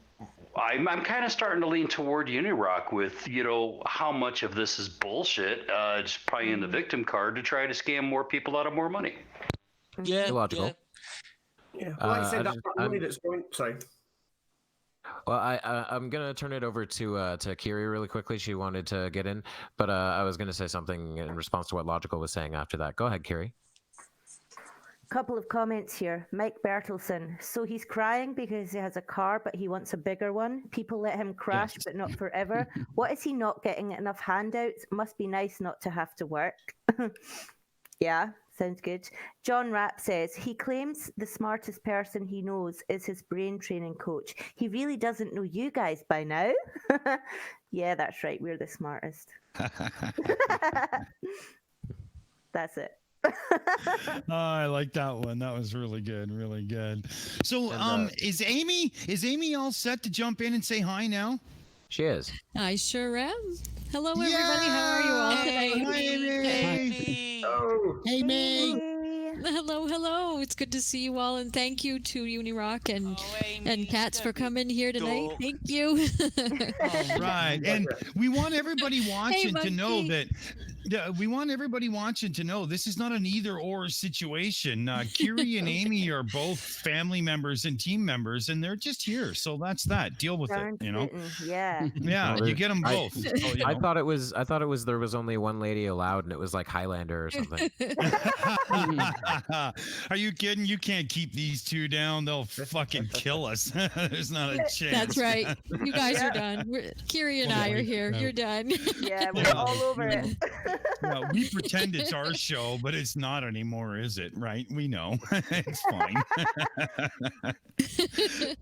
I'm kind of starting to lean toward UNIRock with, how much of this is bullshit, just probably in the victim card to try to scam more people out of more money. Yeah. Illogical. Yeah. Well, like I said, that's money that's going. Sorry. Well, I'm gonna turn it over to Kiri really quickly. She wanted to get in, but I was gonna say something in response to what Logical was saying after that. Go ahead, Kiri. couple of comments here. Mike Bertelson. So he's crying because he has a car, but he wants a bigger one. People let him crash, but not forever. What is he not getting enough handouts? Must be nice not to have to work. Yeah, sounds good. John Rapp says he claims the smartest person he knows is his brain training coach. He really doesn't know you guys by now. Yeah, that's right. We're the smartest. That's it. Oh, I like that one. That was really good, really good. So, is Aimee all set to jump in and say hi now? She is. I sure am. Hello, everybody. How are you all today? Hi, Aimee. Oh, Aimee. Hello. It's good to see you all, and thank you to UNIRock and Catz for coming here tonight. Thank you. All right, and we want everybody watching to know that. We want everybody watching to know this is not an either-or situation. Kiri and Aimee are both family members and team members, and they're just here. So that's that. Deal with it. You know. Yeah. Yeah, you get them both. I thought it was there was only one lady allowed, and it was like Highlander or something. Are you kidding? You can't keep these two down. They'll fucking kill us. There's not a chance. That's right. You guys are done. Kiri and I are here. No. You're done. Yeah, we're all over it. Well, we pretend it's our show, but it's not anymore, is it? Right? We know. It's fine.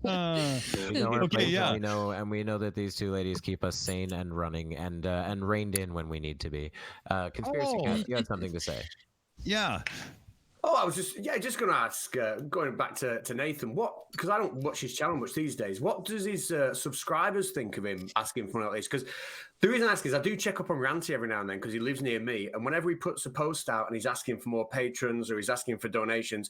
Okay, yeah. We know that these two ladies keep us sane and running and reined in when we need to be. Conspiracy Catz, you had something to say. Yeah. Oh, I was just going to ask, going back to Nathan, because I don't watch his channel much these days, what does his subscribers think of him asking for all this? Because the reason I ask is I do check up on Ranty every now and then because he lives near me, and whenever he puts a post out and he's asking for more patrons or he's asking for donations,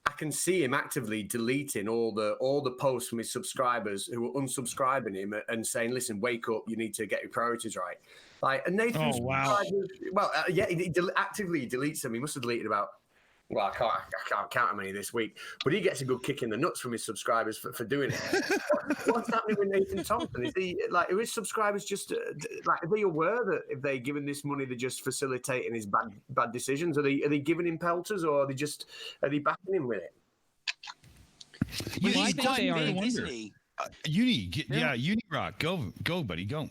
I can see him actively deleting all the posts from his subscribers who are unsubscribing him and saying, "Listen, wake up! You need to get your priorities right." Like, and Nathan's he actively deletes them. He must have deleted about. Well, I can't count how many this week, but he gets a good kick in the nuts from his subscribers for doing it. What's happening with Nathan Thompson? Is he like, are his subscribers just like, are they aware that if they're giving this money, they're just facilitating his bad decisions? Are they giving him pelters, or are they backing him with it? He's quite big, isn't he? UNIRock, go, buddy, go.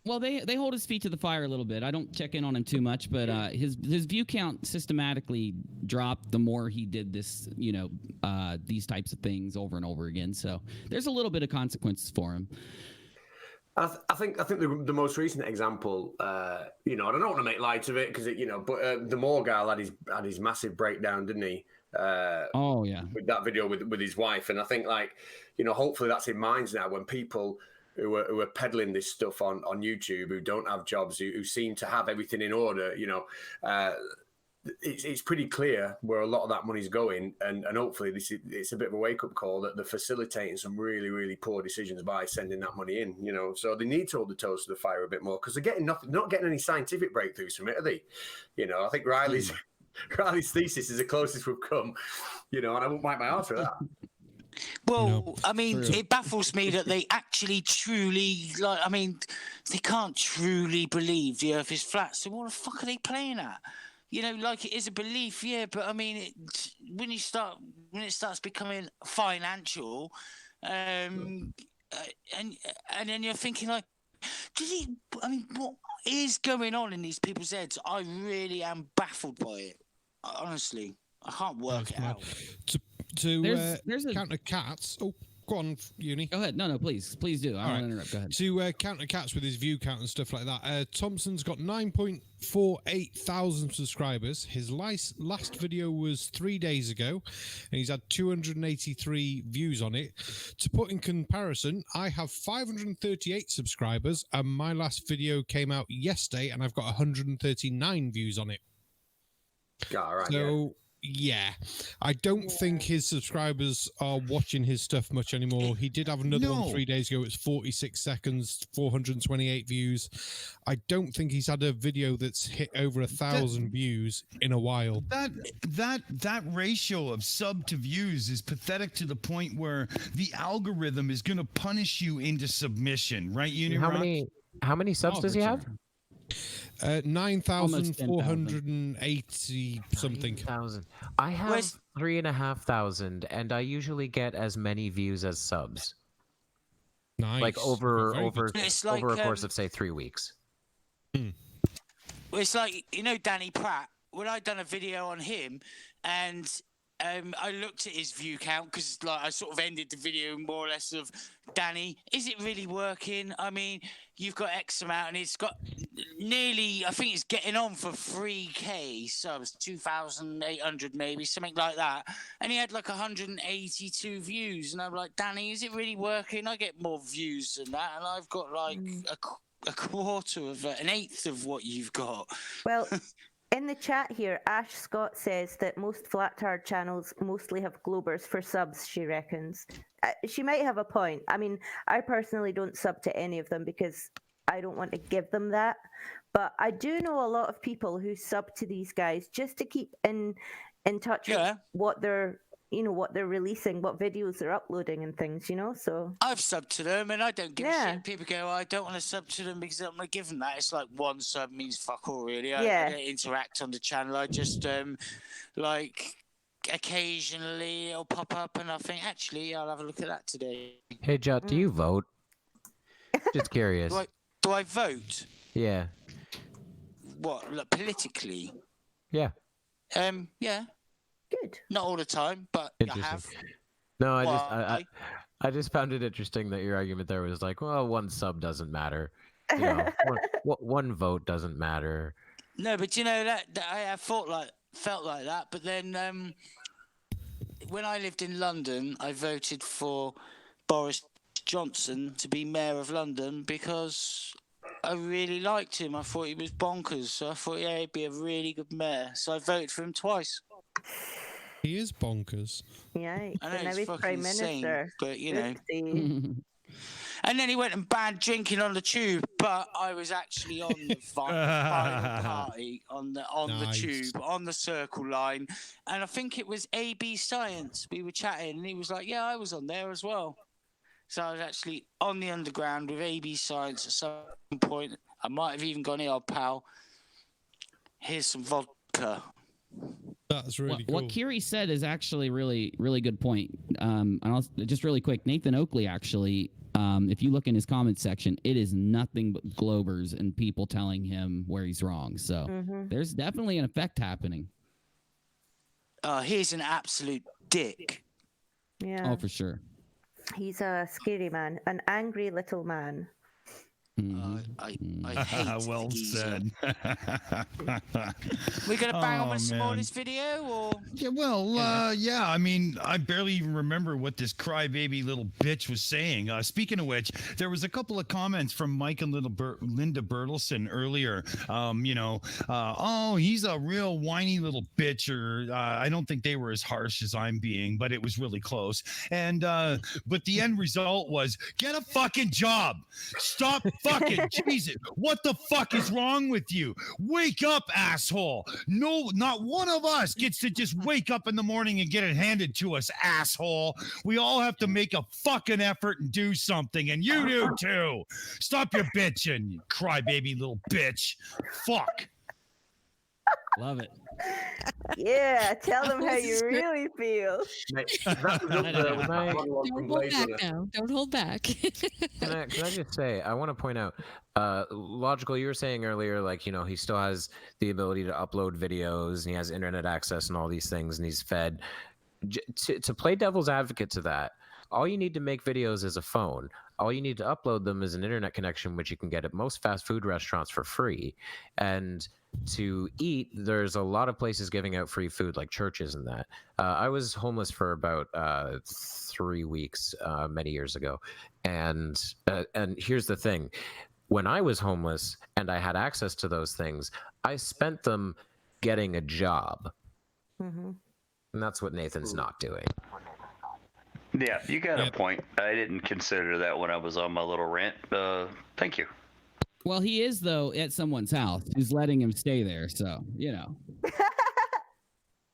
Well, they hold his feet to the fire a little bit. I don't check in on him too much, but his view count systematically dropped the more he did this, these types of things over and over again. So there's a little bit of consequences for him. I think the most recent example, I don't want to make light of it because but the Moore guy had his massive breakdown, didn't he? With that video with his wife, and I think hopefully that's in minds now when people who are peddling this stuff on YouTube, who don't have jobs, who seem to have everything in order, it's pretty clear where a lot of that money's going, and hopefully it's a bit of a wake-up call that they're facilitating some really, really poor decisions by sending that money in, so they need to hold the toes to the fire a bit more because they're getting nothing, not getting any scientific breakthroughs from it, are they? I think Riley's thesis is the closest we've come, and I won't bite my heart for that. Well, I mean, it baffles me that they actually truly, they can't truly believe the Earth is flat. So what the fuck are they playing at? It is a belief, yeah, but I mean, when it starts becoming financial, and then you're thinking what is going on in these people's heads? I really am baffled by it. Honestly, I can't work it out. There's counter Catz. Oh, go on, Uni. Go ahead. No, please do. I don't want to interrupt. Go ahead. To counter Catz with his view count and stuff like that. Thompson's got 9.48 thousand subscribers. His last video was 3 days ago, and he's had 283 views on it. To put in comparison, I have 538 subscribers, and my last video came out yesterday, and I've got 139 views on it. All right. So. Yeah, I don't think his subscribers are watching his stuff much anymore. He did have another one 3 days ago. It's 46 seconds, 428 views. I don't think he's had a video that's hit over 1,000 views in a while. That ratio of sub to views is pathetic to the point where the algorithm is going to punish you into submission, right, UNIRock? How many subs does he have? 9,480 something. 9,000. I have 3,500, and I usually get as many views as subs. Nice. Like over It's like, over a course of say 3 weeks. Well, it's like, you know, Danny Pratt. When I done a video on him, and I looked at his view count because, like, I sort of ended the video more or less of, Danny, is it really working? I mean, you've got X amount, and it's got nearly, I think it's getting on for 3K subs, 2,800 maybe, something like that. And he had like 182 views, and I'm like, Danny, is it really working? I get more views than that, and I've got like a quarter of an eighth of what you've got. Well, in the chat here, Ash Scott says that most flat tire channels mostly have Globers for subs, she reckons. She might have a point. I mean, I personally don't sub to any of them because I don't want to give them that. But I do know a lot of people who sub to these guys just to keep in touch with what they're, what they're releasing, what videos they're uploading and things, so. I've subbed to them and I don't give a shit. People go, I don't want to sub to them because I'm not giving that. It's like one sub means fuck all, really. I don't interact on the channel. I just, like, occasionally it'll pop up and I think, actually, I'll have a look at that today. Hey, Jut, do you vote? Just curious. Do I vote? Yeah. What, like, politically? Yeah. Yeah. Good. Not all the time, but I have. No, I just found it interesting that your argument there was like, well, one sub doesn't matter. One vote doesn't matter. No, but that I have felt like that. But then when I lived in London, I voted for Boris Johnson to be mayor of London because I really liked him. I thought he was bonkers. So I thought, he'd be a really good mayor. So I voted for him twice. He is bonkers. Yeah, I know now he's he's fucking Prime insane, Minister. but And then he went and banned drinking on the tube, but I was actually on the final party on the tube, on the Circle Line, and I think it was AB Science. We were chatting, and he was like, "Yeah, I was on there as well." So I was actually on the Underground with AB Science at some point. I might have even gone, "Hey, old pal, here's some vodka." That's really cool. What Kiri said is actually really, really good point. And just really quick, Nathan Oakley actually, if you look in his comments section, it is nothing but Globers and people telling him where he's wrong. So there's definitely an effect happening. He's an absolute dick. Yeah. Oh, for sure. He's a scary man, an angry little man. I hate well said. We're gonna bang on with some more of this video, or yeah. I mean, I barely even remember what this crybaby little bitch was saying. Speaking of which, there was a couple of comments from Mike and Linda Bertelson earlier. Oh, he's a real whiny little bitch, or I don't think they were as harsh as I'm being, but it was really close. And but the end result was, get a fucking job. Stop fucking Jesus. What the fuck is wrong with you? Wake up, asshole. No, not one of us gets to just wake up in the morning and get it handed to us, asshole. We all have to make a fucking effort and do something, and you do too. Stop your bitching, you crybaby little bitch. Fuck. Love it. Yeah, tell them how you really feel. Don't hold back now. Don't hold back. Can I just say, I want to point out, Logical, you were saying earlier, like, he still has the ability to upload videos and he has internet access and all these things and he's fed. To play devil's advocate to that, all you need to make videos is a phone. All you need to upload them is an internet connection, which you can get at most fast food restaurants for free. And to eat, there's a lot of places giving out free food, like churches and that. I was homeless for about 3 weeks many years ago. And here's the thing. When I was homeless and I had access to those things, I spent them getting a job. And that's what Nathan's not doing. Yeah, you got a point. I didn't consider that when I was on my little rant. Thank you. Well, he is, though, at someone's house who's letting him stay there. So,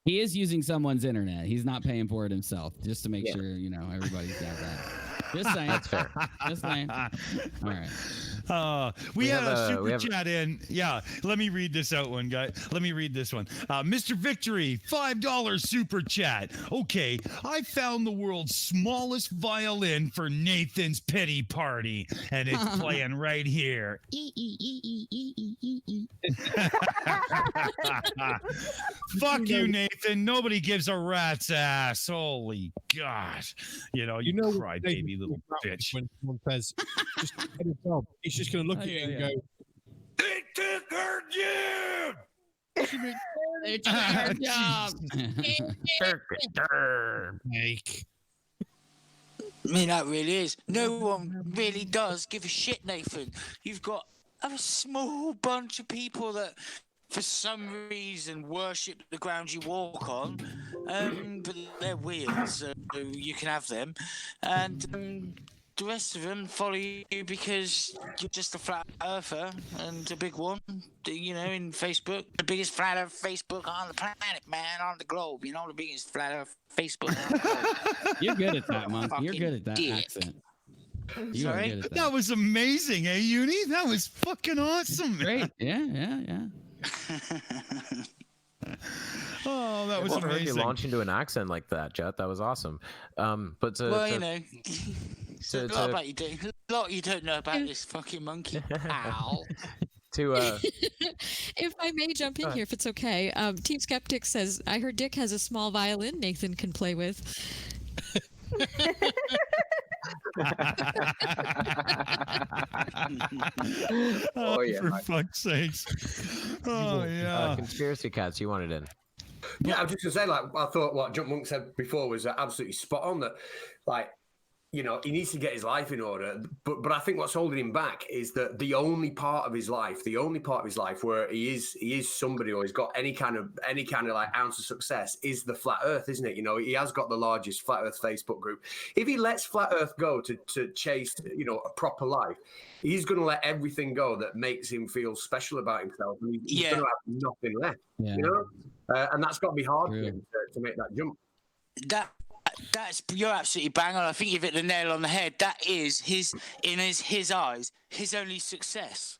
he is using someone's internet. He's not paying for it himself, just to make sure, everybody's got that. Just saying. That's fair. Just saying. All right. We had a super chat in. Yeah, let me read this out one, guy. Let me read this one. Mr. Victory, $5 super chat. Okay, I found the world's smallest violin for Nathan's pity party, and it's playing right here. Fuck you, Nathan. Nobody gives a rat's ass. Holy God. You know, cry baby little bitch. When someone says, just get a job, he's just going to look at you and go, they took her job. They took her job. I mean, that really is. No one really does give a shit, Nathan. You've got a small bunch of people that, for some reason, worship the ground you walk on, but they're weird, so you can have them. And the rest of them follow you because you're just a flat earther and a big one, you know, in Facebook. The biggest flat earth Facebook on the planet, man, on the globe. You know, the biggest flat earth Facebook on the globe. You're good at that, Monk. You're good at that accent. You are good at that. That was amazing, eh, Uni? That was fucking awesome. Great. Yeah. Oh, that was amazing. You launch into an accent like that, Jet. That was awesome. But you know, a lot about you do. A lot you don't know about this fucking monkey. Ow. If I may jump in here, if it's okay. Team Skeptic says, I heard Dick has a small violin Nathan can play with. Oh yeah, for fuck's sakes. Oh yeah. Conspiracy Catz, you wanted in. Yeah, I was just gonna say, like, I thought what Jutmonk said before was absolutely spot on. That, like, you know, he needs to get his life in order. But I think what's holding him back is that the only part of his life where he is somebody, or he's got any kind of like ounce of success, is the flat Earth, isn't it? You know, he has got the largest flat Earth Facebook group. If he lets flat Earth go to chase, you know, a proper life, he's going to let everything go that makes him feel special about himself. And he's going to have nothing left. Yeah. You know, and that's got to be hard for him to make that jump. You're absolutely bang on. I think you've hit the nail on the head. That is his eyes, his only success.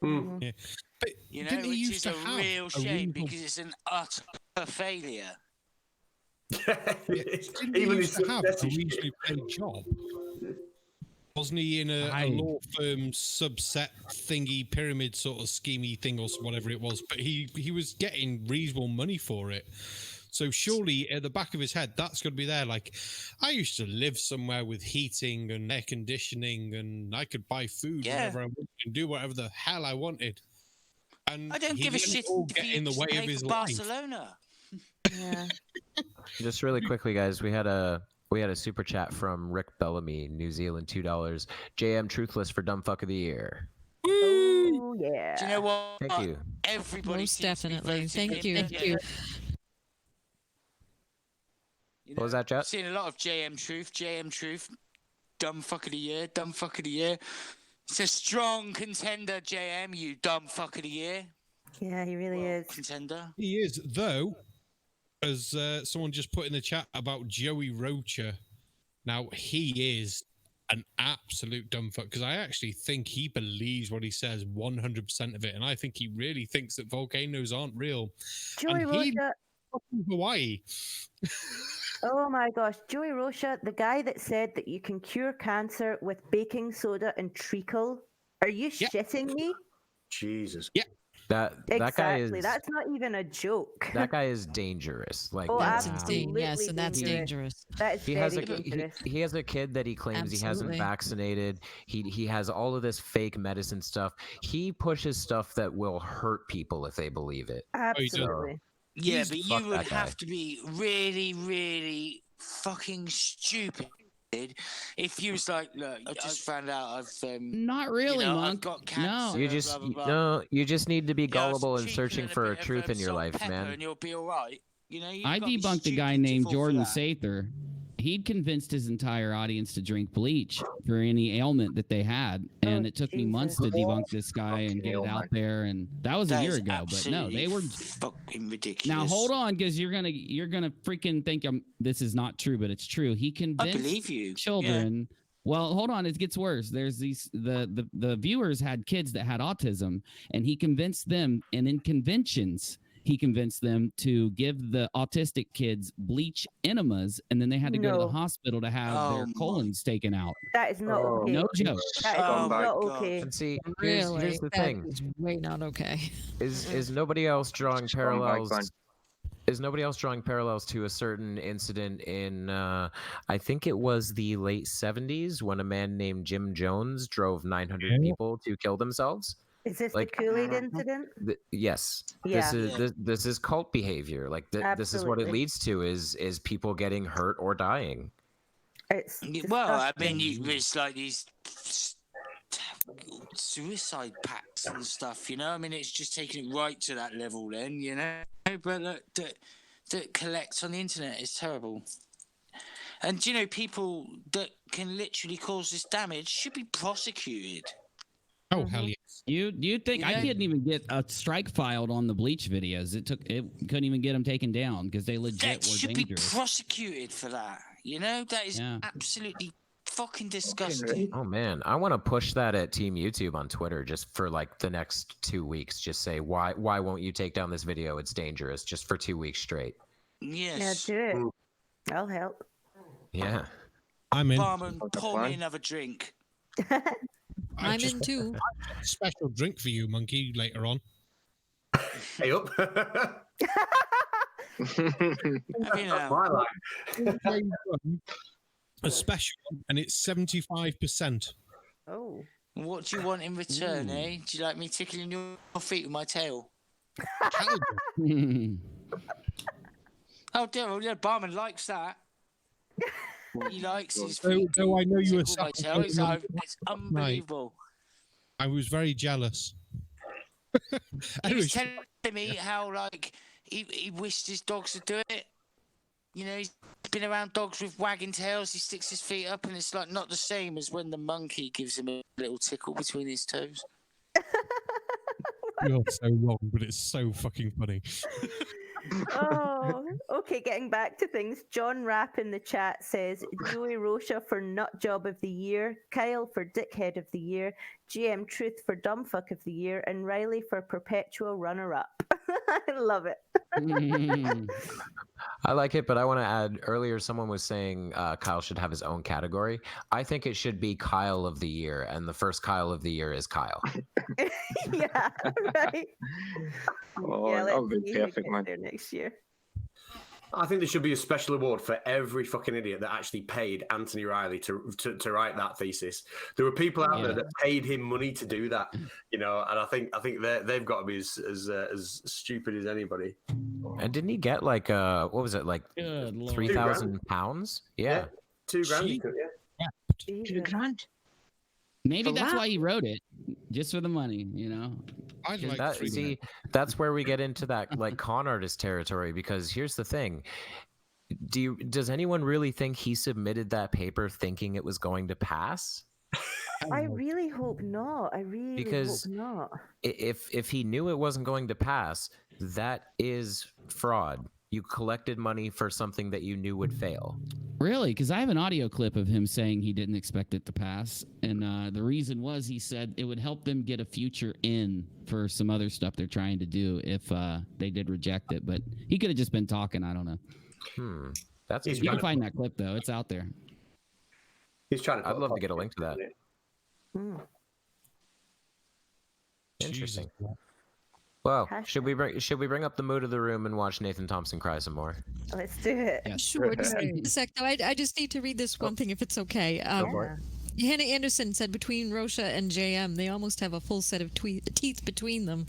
Mm. Yeah. But you know, which is a real shame because it's an utter failure. He used to have a reasonably paid job. Wasn't he in a law firm subset thingy, pyramid sort of schemey thing or whatever it was? But he was getting reasonable money for it. So surely at the back of his head, that's going to be there. Like, I used to live somewhere with heating and air conditioning, and I could buy food whenever I wanted and do whatever the hell I wanted. And I don't give a shit get in the way of his Barcelona. Yeah. Just really quickly, guys, we had a super chat from Rick Bellamy, New Zealand, $2. JM Truthless for Dumb Fuck of the Year. Oh yeah. Do you know what? Thank you. Everybody most definitely. Thank you. What was that, Jet? I've seen a lot of JM Truth, dumb fuck of the year. It's a strong contender, JM, you dumb fuck of the year. Yeah, he really is. Contender. He is, though, as someone just put in the chat about Joey Rocha. Now, he is an absolute dumb fuck, because I actually think he believes what he says 100% of it, and I think he really thinks that volcanoes aren't real. Joey Rocha. Hawaii. Oh my gosh, Joey Rocha, the guy that said that you can cure cancer with baking soda and treacle. Are you shitting me? Jesus. Yeah. That guy is. That's not even a joke. That guy is dangerous. Like, that's insane. Yes, and that's dangerous. That is dangerous. He has a kid that he claims he hasn't vaccinated. He has all of this fake medicine stuff. He pushes stuff that will hurt people if they believe it. Absolutely. Yeah, but you would have to be really, really fucking stupid if you was like, look, I just found out I've not really, Monk. I've got cancer. You just you just need to be gullible and searching for a truth in your life, man. And you'll be all right. You know, I debunked a guy named Jordan Sather. he'd convinced his entire audience to drink bleach for any ailment that they had, and it took me months to debunk this guy and get it out there. And that was a year ago. But no, they were fucking ridiculous. Now hold on, because you're gonna freaking think this is not true, but it's true. He convinced I believe you. children. Yeah. Well, hold on, it gets worse. There's the viewers had kids that had autism, and he convinced them, and in conventions, he convinced them to give the autistic kids bleach enemas, and then they had to go to the hospital to have their colons taken out. That is not okay. No joke. That is not okay. And see, Really? here's the That thing. is way not okay. Is nobody else drawing parallels? Is nobody else drawing parallels to a certain incident in, I think it was the late 70s, when a man named Jim Jones drove 900 people to kill themselves? Is this the Kool-Aid incident? Yes. Yeah. This is cult behavior. Like this is what it leads to is people getting hurt or dying. It's I mean, it's like these suicide pacts and stuff, you know. I mean, it's just taking it right to that level then, you know. But look, that collects on the internet is terrible. And you know, people that can literally cause this damage should be prosecuted. Oh hell yes! You think I couldn't even get a strike filed on the bleach videos? It couldn't even get them taken down because they legit were should dangerous. be prosecuted for that. You know, that is absolutely fucking disgusting. Oh man, I want to push that at Team YouTube on Twitter just for like the next 2 weeks. Just say why won't you take down this video? It's dangerous. Just for 2 weeks straight. Yes. Yeah, do it. I'll help. Yeah. I'm in. Barman, pour me another drink. I'm in too. A special drink for you, Monkey, later on. Hey up. My line. A special, and it's 75%. Oh. What do you want in return, eh? Do you like me tickling your feet with my tail? Oh, dear, yeah, Barman likes that. He likes his feet. Though I know you were it's unbelievable. I was very jealous. He was telling me how, like, he wished his dogs would do it. You know, he's been around dogs with wagging tails. He sticks his feet up, and it's like not the same as when the monkey gives him a little tickle between his toes. You're so wrong, but it's so fucking funny. Oh, okay. Getting back to things, John Rapp in the chat says Joey Rocha for Nut Job of the Year, Kyle for Dickhead of the Year, GM Truth for Dumbfuck of the Year, and Riley for Perpetual Runner-Up. I love it. I like it, but I want to add, earlier someone was saying Kyle should have his own category. I think it should be Kyle of the Year, and the first Kyle of the Year is Kyle. Yeah, right. Oh, yeah, that would be perfect, man. There next year. I think there should be a special award for every fucking idiot that actually paid Anthony Riley to write that thesis. There were people out there that paid him money to do that, you know, and I think they've got to be as stupid as anybody. And didn't he get like what was it, like £3,000? Yeah. £2,000. $2 grand. Maybe that's why he wrote it, just for the money, you know. I'd like that, see, that's where we get into that like con artist territory, because here's the thing. Does anyone really think he submitted that paper thinking it was going to pass? I really hope not. I really hope not. If he knew it wasn't going to pass, that is fraud. You collected money for something that you knew would fail. Really? Because I have an audio clip of him saying he didn't expect it to pass. And the reason was, he said it would help them get a future in for some other stuff they're trying to do if they did reject it. But he could have just been talking. I don't know. You can find that clip, though. It's out there. He's trying to. I'd love to get a link to that. Interesting. Well, should we bring up the mood of the room and watch Nathan Thompson cry some more? Let's do it. Yeah. Sure. Just a sec. Though. I just need to read this one thing, if it's okay. Hannah Anderson said between Rocha and JM, they almost have a full set of teeth between them.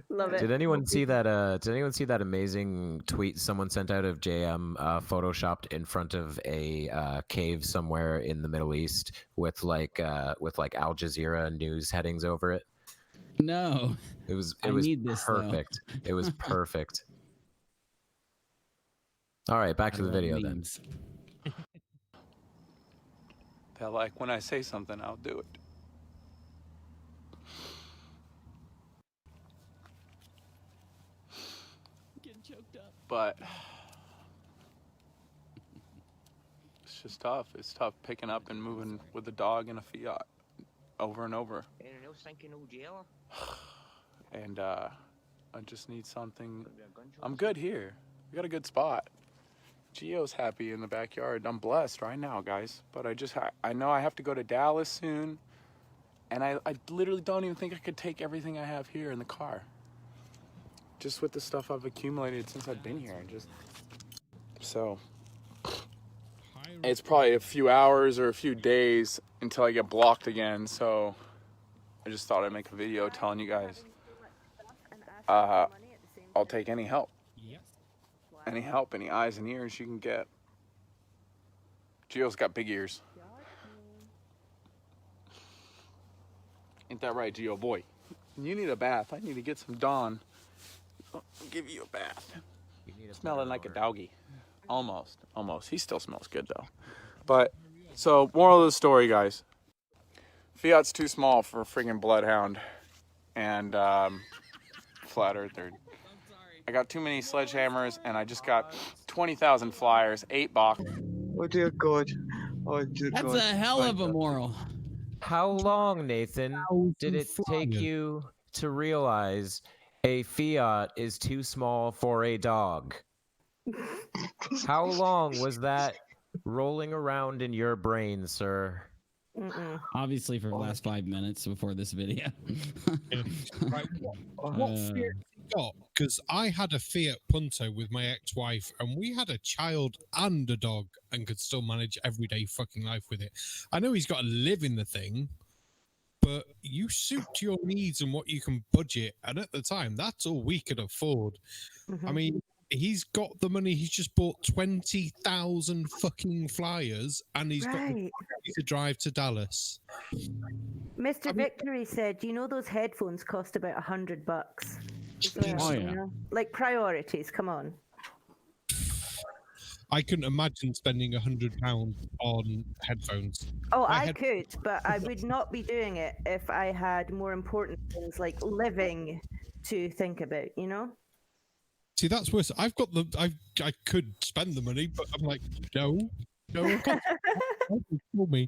Love it. Did anyone see that? Did anyone see that amazing tweet someone sent out of JM photoshopped in front of a cave somewhere in the Middle East with like Al Jazeera news headings over it? No. It was perfect. It was perfect. All right, back to the video then. That like when I say something, I'll do it. Getting choked up. But it's just tough. It's tough picking up and moving with a dog in a Fiat over and over. And I just need something. I'm good here. We got a good spot. Gio's happy in the backyard. I'm blessed right now, guys. But I know I have to go to Dallas soon. And I literally don't even think I could take everything I have here in the car. Just with the stuff I've accumulated since I've been here. So it's probably a few hours or a few days until I get blocked again. So I just thought I'd make a video telling you guys I'll take any help. Any help, any eyes and ears you can get. Gio's got big ears. Ain't that right, Gio boy? You need a bath. I need to get some Dawn. I'll give you a bath. Smelling like a doggy. Almost. He still smells good though. But, so, moral of the story, guys. Fiat's too small for a friggin' bloodhound. And, flat earther. I got too many sledgehammers, and I just got 20,000 flyers, 8 boxes. Oh dear God. Oh dear God. That's a hell of a moral. How long, Nathan, did it take you to realize a Fiat is too small for a dog? How long was that rolling around in your brain, sir? Obviously for the last 5 minutes before this video. Right, what fear have you got? Because I had a Fiat Punto with my ex-wife, and we had a child and a dog, and could still manage everyday fucking life with it. I know he's got to live in the thing, but you suit your needs and what you can budget, and at the time, that's all we could afford. I mean, he's got the money. He's just bought 20,000 fucking flyers, and he's got the money to drive to Dallas. Mr. Victory said, "You know those headphones cost about $100." Oh, yeah. Like priorities. Come on. I couldn't imagine spending £100 on headphones. Oh, I could, but I would not be doing it if I had more important things like living to think about. You know. See, that's worse. I could spend the money, but I'm like, no. For me.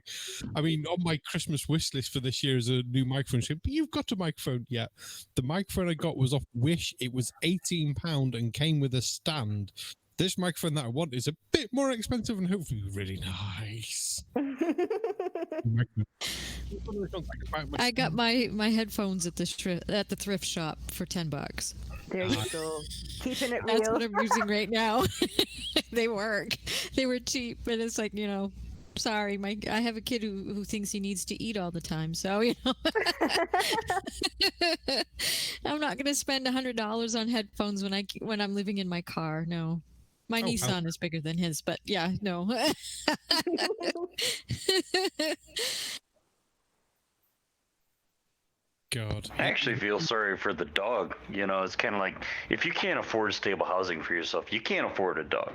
I mean, on my Christmas wish list for this year is a new microphone. But you've got a microphone yet? The microphone I got was off Wish. It was £18 and came with a stand. This microphone that I want is a bit more expensive and hopefully really nice. I got my headphones at the thrift shop for $10. There you go. Keeping it real. That's what I'm using right now. They work. They were cheap, but it's like, sorry, I have a kid who thinks he needs to eat all the time, so I'm not gonna spend $100 on headphones when I'm living in my car. No. My Nissan is bigger than his, but yeah, no. God. I actually feel sorry for the dog. It's kind of like, if you can't afford stable housing for yourself, you can't afford a dog.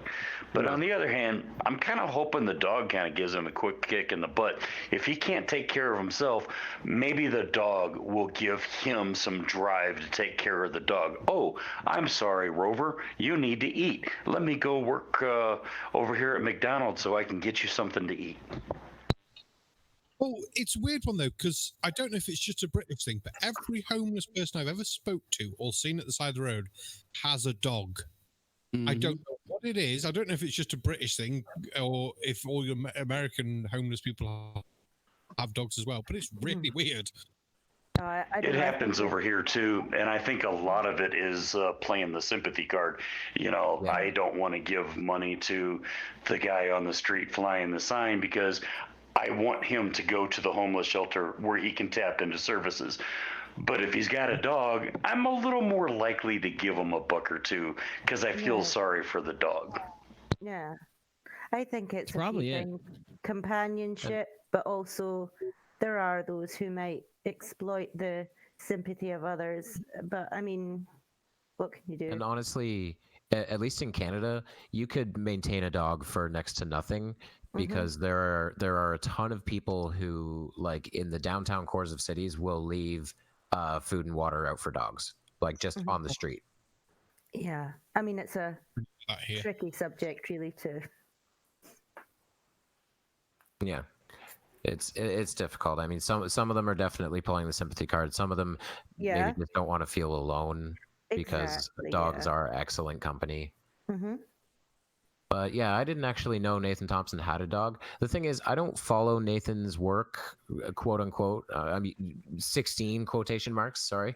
But on the other hand, I'm kind of hoping the dog kind of gives him a quick kick in the butt. If he can't take care of himself, maybe the dog will give him some drive to take care of the dog. Oh, I'm sorry, Rover, you need to eat. Let me go work over here at McDonald's so I can get you something to eat. Well, it's a weird one, though, because I don't know if it's just a British thing, but every homeless person I've ever spoke to or seen at the side of the road has a dog. I don't know what it is. I don't know if it's just a British thing or if all your American homeless people have dogs as well, but it's really weird. It happens over here too, and I think a lot of it is playing the sympathy card. I don't want to give money to the guy on the street flying the sign because I want him to go to the homeless shelter where he can tap into services. But if he's got a dog, I'm a little more likely to give him $1 or $2 because I feel sorry for the dog. Yeah, I think it's probably it. Companionship, but also there are those who might exploit the sympathy of others. But I mean, what can you do? And honestly, at least in Canada, you could maintain a dog for next to nothing because there are a ton of people who, like in the downtown cores of cities, will leave food and water out for dogs, like just on the street. Yeah, I mean it's a tricky subject, really. Yeah, it's difficult. I mean, some of them are definitely pulling the sympathy card. Some of them maybe just don't want to feel alone because dogs are excellent company. But yeah, I didn't actually know Nathan Thompson had a dog. The thing is, I don't follow Nathan's work, quote unquote. I mean, 16 quotation marks. Sorry.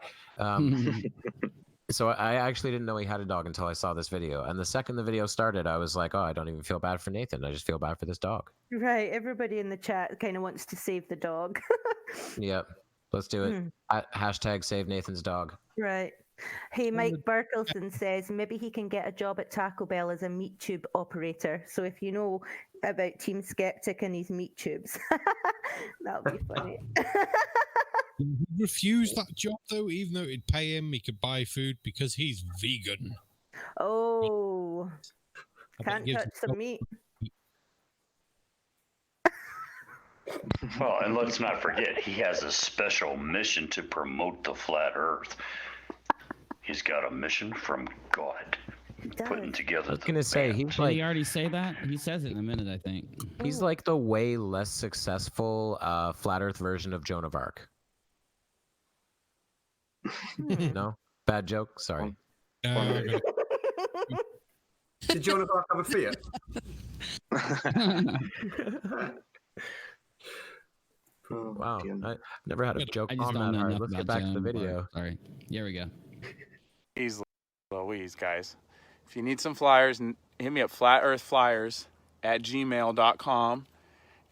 So I actually didn't know he had a dog until I saw this video. And the second the video started, I was like, oh, I don't even feel bad for Nathan. I just feel bad for this dog. Right. Everybody in the chat kind of wants to save the dog. Yep. Let's do it. Hashtag save Nathan's dog. Right. Hey, Mike Berkelson says maybe he can get a job at Taco Bell as a meat tube operator. So if you know about Team Skeptic and his meat tubes, that'll be funny. He refused that job though, even though it'd pay him, he could buy food because he's vegan. Oh, can't touch some meat. Well, and let's not forget, he has a special mission to promote the flat Earth. He's got a mission from God. Putting together. I was gonna say Did he already say that? He says it in a minute, I think. He's like the way less successful flat Earth version of Joan of Arc. No? Bad joke? Sorry. Did Joan of Arc have a Fiat? Wow. I never had a joke I just on don't that know hard. enough Let's get about back to the Joan of video. Arc. Sorry. Here we go. Easily Louise, guys. If you need some flyers, hit me up flatearthflyers@gmail.com.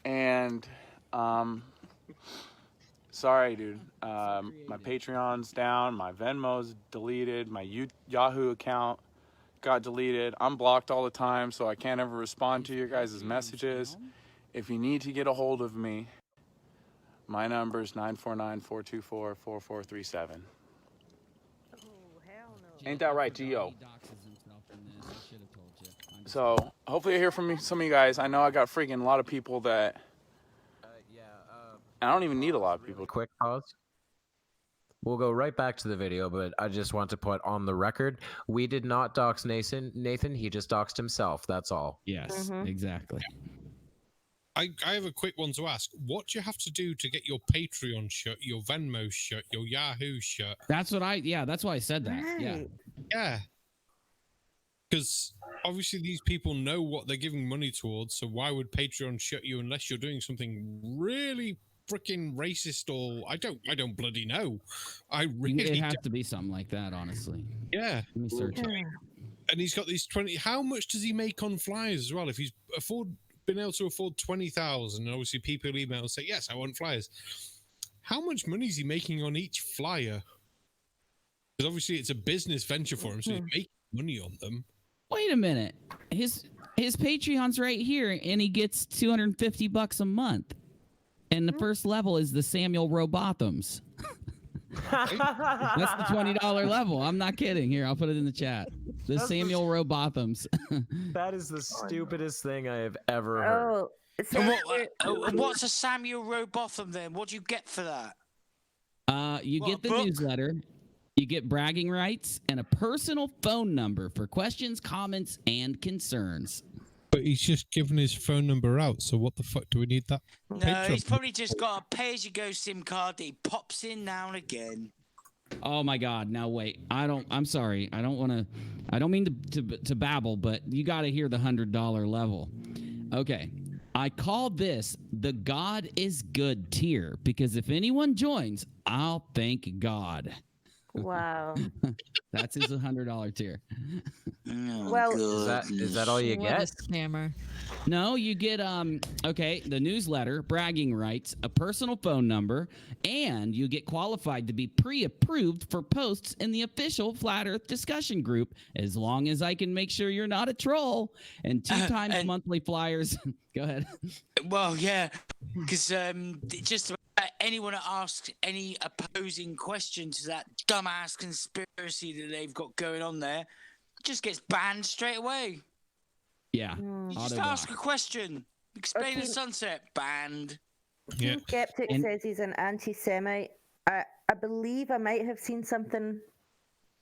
And sorry, dude. My Patreon's down, my Venmo's deleted, my Yahoo account got deleted. I'm blocked all the time, so I can't ever respond to your guys' messages. If you need to get a hold of me, my number is 949-424-4437. Ain't that right, Gio? So hopefully I hear from some of you guys. I know I got freaking a lot of people that I don't even need a lot of people. Quick pause. We'll go right back to the video, but I just want to put on the record, we did not dox Nathan. He just doxed himself. That's all. Yes, exactly. I have a quick one to ask. What do you have to do to get your Patreon shut, your Venmo shut, your Yahoo shut? That's what that's why I said that. Right. Yeah. Yeah. Because obviously these people know what they're giving money towards, so why would Patreon shut you unless you're doing something really freaking racist or I don't bloody know. I really It has to be something like that, honestly. Yeah. Let me search it. And he's got these 20. How much does he make on flyers as well? If he's been able to afford 20,000, and obviously people email and say, yes, I want flyers. How much money is he making on each flyer? Because obviously it's a business venture for him, so he's making money on them. Wait a minute. His Patreon's right here, and he gets $250 a month. And the first level is the Samuel Robothams. That's the $20 level. I'm not kidding. Here, I'll put it in the chat. The Samuel Robothams. That is the stupidest thing I have ever heard. What's a Samuel Robotham then? What do you get for that? You get the newsletter. You get bragging rights and a personal phone number for questions, comments, and concerns. But he's just given his phone number out, so what the fuck do we need that? No, Patreon? he's probably just got a pay-as-you-go SIM card that he pops in now and again. Oh my God! Now wait, I'm sorry. I don't mean to babble, but you got to hear the $100 level. Okay, I call this the God is Good tier because if anyone joins, I'll thank God. Wow. That's his $100 tier. Well, is that all you get? What a scammer. No, you get the newsletter, bragging rights, a personal phone number, and you get qualified to be pre-approved for posts in the official Flat Earth discussion group, as long as I can make sure you're not a troll, and 2 times monthly flyers. Go ahead. Well, yeah, because just anyone that asks any opposing question to that dumbass conspiracy that they've got going on there, just gets banned straight away. Yeah. You just ask a question. Explain the sunset. Banned. Team Skeptic says he's an anti-Semite. I believe I might have seen something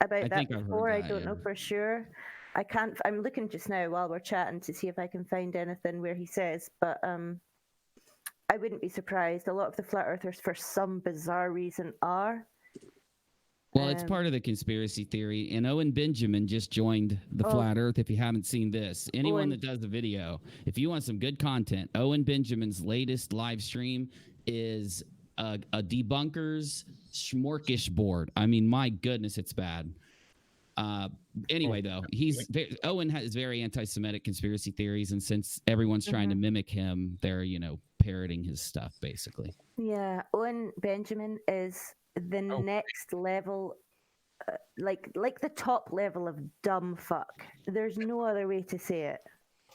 about that before. I don't know for sure. I can't. I'm looking just now while we're chatting to see if I can find anything where he says. But I wouldn't be surprised. A lot of the flat earthers, for some bizarre reason, are. Well, it's part of the conspiracy theory. And Owen Benjamin just joined the Flat Earth. If you haven't seen this, anyone that does the video, if you want some good content, Owen Benjamin's latest live stream is a debunkers smorgasbord. I mean, my goodness, it's bad. Anyway, though, Owen has very anti-Semitic conspiracy theories, and since everyone's trying to mimic him, they're parroting his stuff basically. Yeah, Owen Benjamin is the next level, like the top level of dumb fuck. There's no other way to say it.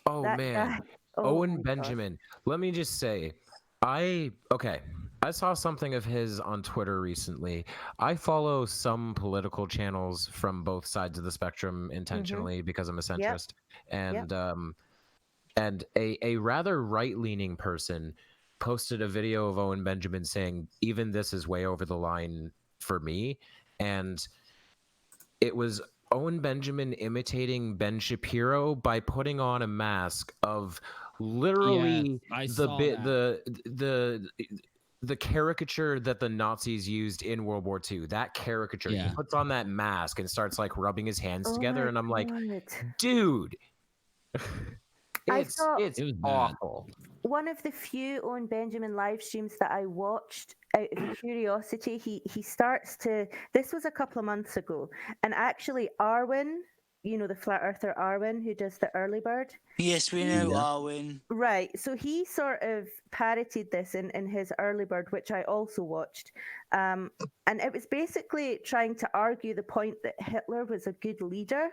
Oh man, Owen Benjamin. Let me just say, I saw something of his on Twitter recently. I follow some political channels from both sides of the spectrum intentionally because I'm a centrist, and a rather right-leaning person posted a video of Owen Benjamin saying, even this is way over the line for me. And it was Owen Benjamin imitating Ben Shapiro by putting on a mask of literally the caricature that the Nazis used in World War II. That caricature. He puts on that mask and starts like rubbing his hands together. And I'm like, dude, it's awful. One of the few Owen Benjamin live streams that I watched out of curiosity, he starts to, this was a couple of months ago, and actually Arwen, the flat earther Arwen who does the early bird. Yes, we know Arwen. Right, so he sort of parodied this in his early bird, which I also watched, and it was basically trying to argue the point that Hitler was a good leader.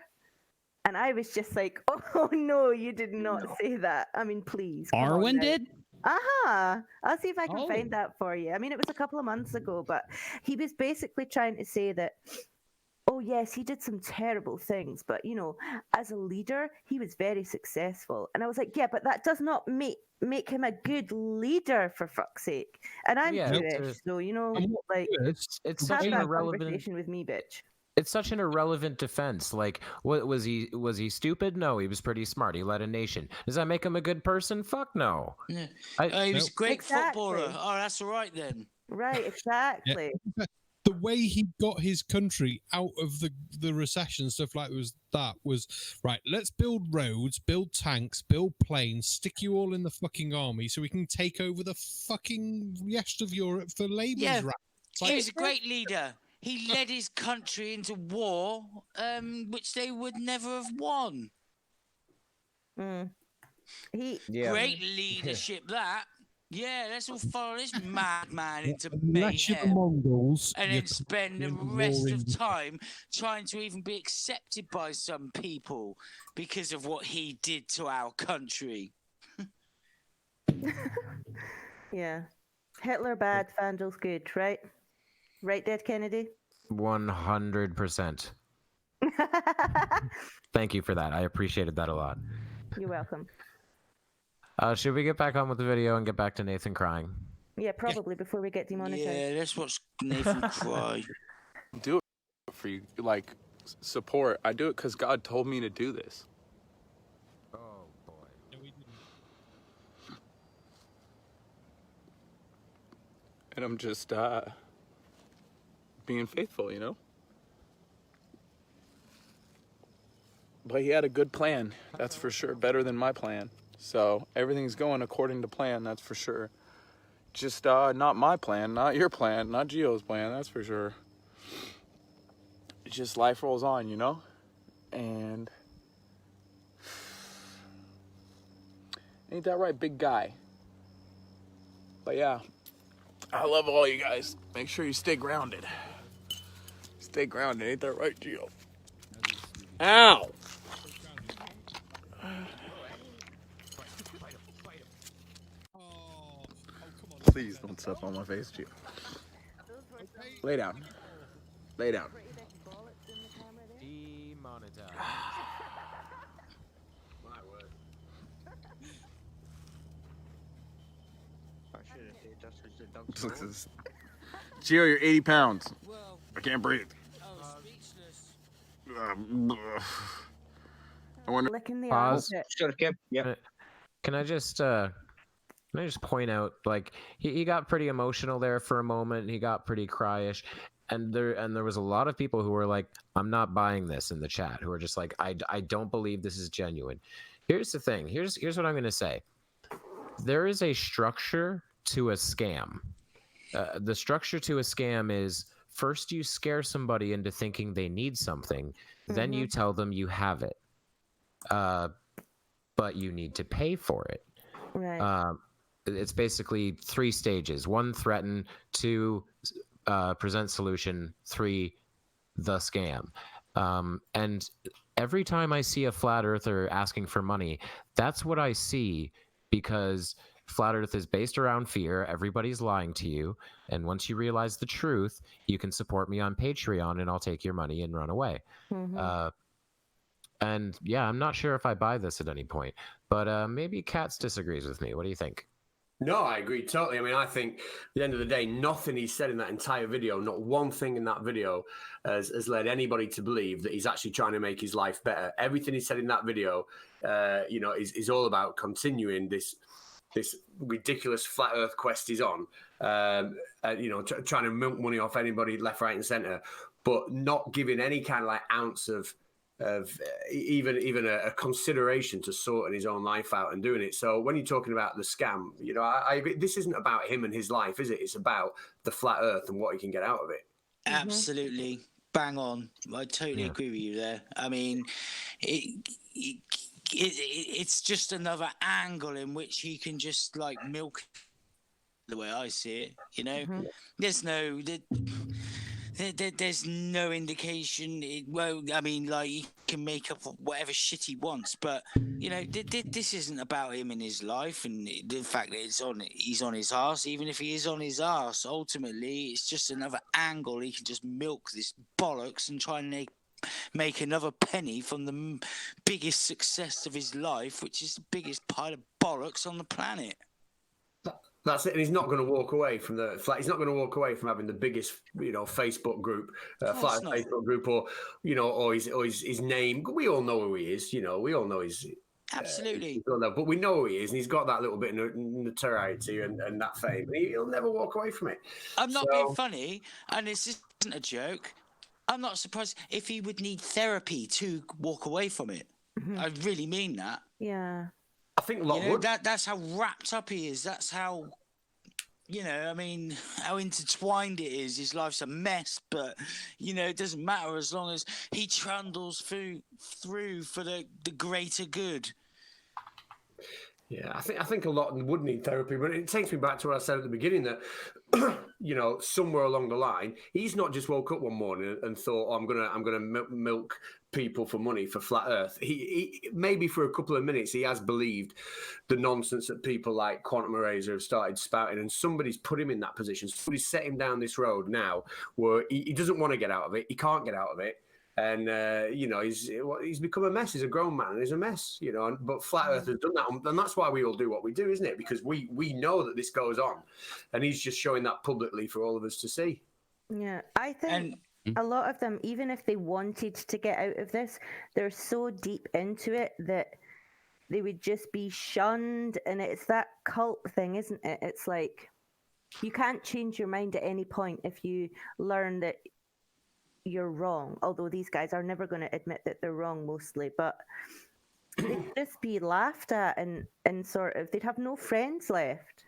And I was just like, oh, no, you did not say that. I mean, please. Arwen did? I'll see if I can find that for you. I mean, it was a couple of months ago, but he was basically trying to say that, oh, yes, he did some terrible things. But, as a leader, he was very successful. And I was like, yeah, but that does not make him a good leader, for fuck's sake. And I'm Jewish, so, it's such an irrelevant conversation with me, bitch. It's such an irrelevant defense. Like, what was he stupid? No, he was pretty smart. He led a nation. Does that make him a good person? Fuck no. Yeah. He was a great footballer. Oh, that's all right then. Right, exactly. Yeah. The way he got his country out of the recession, stuff like was right, let's build roads, build tanks, build planes, stick you all in the fucking army so we can take over the fucking rest of Europe for labour's rights. He was a great leader. He led his country into war, which they would never have won. Great leadership, that. Yeah, let's all follow this madman into mayhem. Mongols, and then spend the rest of time trying to even be accepted by some people because of what he did to our country. Yeah. Hitler bad, Vandals good, right? Right, Dead Kennedy? 100%. Thank you for that. I appreciated that a lot. You're welcome. Should we get back on with the video and get back to Nathan crying? Yeah, probably before we get demonetized. Yeah, let's watch Nathan cry. Do it for you, like support. I do it because God told me to do this. Oh boy. And I'm just being faithful, But he had a good plan, that's for sure. Better than my plan. So everything's going according to plan, that's for sure. Just not my plan, not your plan, not Gio's plan, that's for sure. It's just life rolls on, And ain't that right, big guy? But yeah, I love all you guys. Make sure you stay grounded. Stay grounded, ain't that right, Gio? Ow! Please don't step on my face, Gio. Lay down. Lay down. Demonetized. Gio, you're 80 pounds. I can't breathe. I wonder. Licking the Pause. armpit. Can I just point out, like, he got pretty emotional there for a moment. He got pretty cryish, and there was a lot of people who were like, "I'm not buying this," in the chat, who are just like, "I don't believe this is genuine." Here's the thing. Here's what I'm gonna say. There is a structure to a scam. The structure to a scam is first you scare somebody into thinking they need something, then you tell them you have it, but you need to pay for it. Right. It's basically 3 stages: 1, threaten; 2, present solution; 3, the scam. And every time I see a flat earther asking for money, that's what I see, because flat earth is based around fear. Everybody's lying to you, and once you realize the truth, you can support me on Patreon and I'll take your money and run away. And yeah, I'm not sure if I buy this at any point, but maybe Katz disagrees with me. What do you think? No, I agree totally. I mean, I think at the end of the day, nothing he said in that entire video, not one thing in that video has led anybody to believe that he's actually trying to make his life better. Everything he said in that video, is all about continuing this ridiculous flat earth quest he's on, trying to milk money off anybody left, right and center, but not giving any kind of like ounce of even a consideration to sorting his own life out and doing it. So when you're talking about the scam, I agree, this isn't about him and his life, is it? It's about the flat earth and what he can get out of it. Absolutely. Bang on. I totally agree with you there. I mean, it's just another angle in which he can just like milk, the way I see it. There's no indication. I mean, like, he can make up whatever shit he wants, but this isn't about him in his life, and the fact that he's on his arse. Even if he is on his arse, ultimately it's just another angle. He can just milk this bollocks and try and make another penny from the biggest success of his life, which is the biggest pile of bollocks on the planet. That's it, and he's not going to walk away from the flat. He's not going to walk away from having the biggest, Facebook group, flat Facebook group, or his name. We all know who he is. We all know he's absolutely. But we know who he is, and he's got that little bit of notoriety and that fame. He'll never walk away from it. I'm not being funny, and this isn't a joke. I'm not surprised if he would need therapy to walk away from it. I really mean that. Yeah. I think a lot would. That's how wrapped up he is. That's how, how intertwined it is. His life's a mess, but, it doesn't matter as long as he trundles through for the greater good. Yeah, I think a lot would need therapy, but it takes me back to what I said at the beginning that, somewhere along the line, he's not just woke up one morning and thought, I'm gonna milk people for money for flat Earth. He maybe for a couple of minutes he has believed the nonsense that people like Quantum Eraser have started spouting, and somebody's put him in that position. Somebody's set him down this road now where he doesn't want to get out of it. He can't get out of it. And, he's become a mess. He's a grown man and he's a mess, but Flat Earth has done that. And that's why we all do what we do, isn't it? Because we know that this goes on, and he's just showing that publicly for all of us to see. Yeah, I think a lot of them, even if they wanted to get out of this, they're so deep into it that they would just be shunned. And it's that cult thing, isn't it? It's like, you can't change your mind at any point if you learn that you're wrong, although these guys are never going to admit that they're wrong mostly, but they'd just be laughed at and sort of, they'd have no friends left.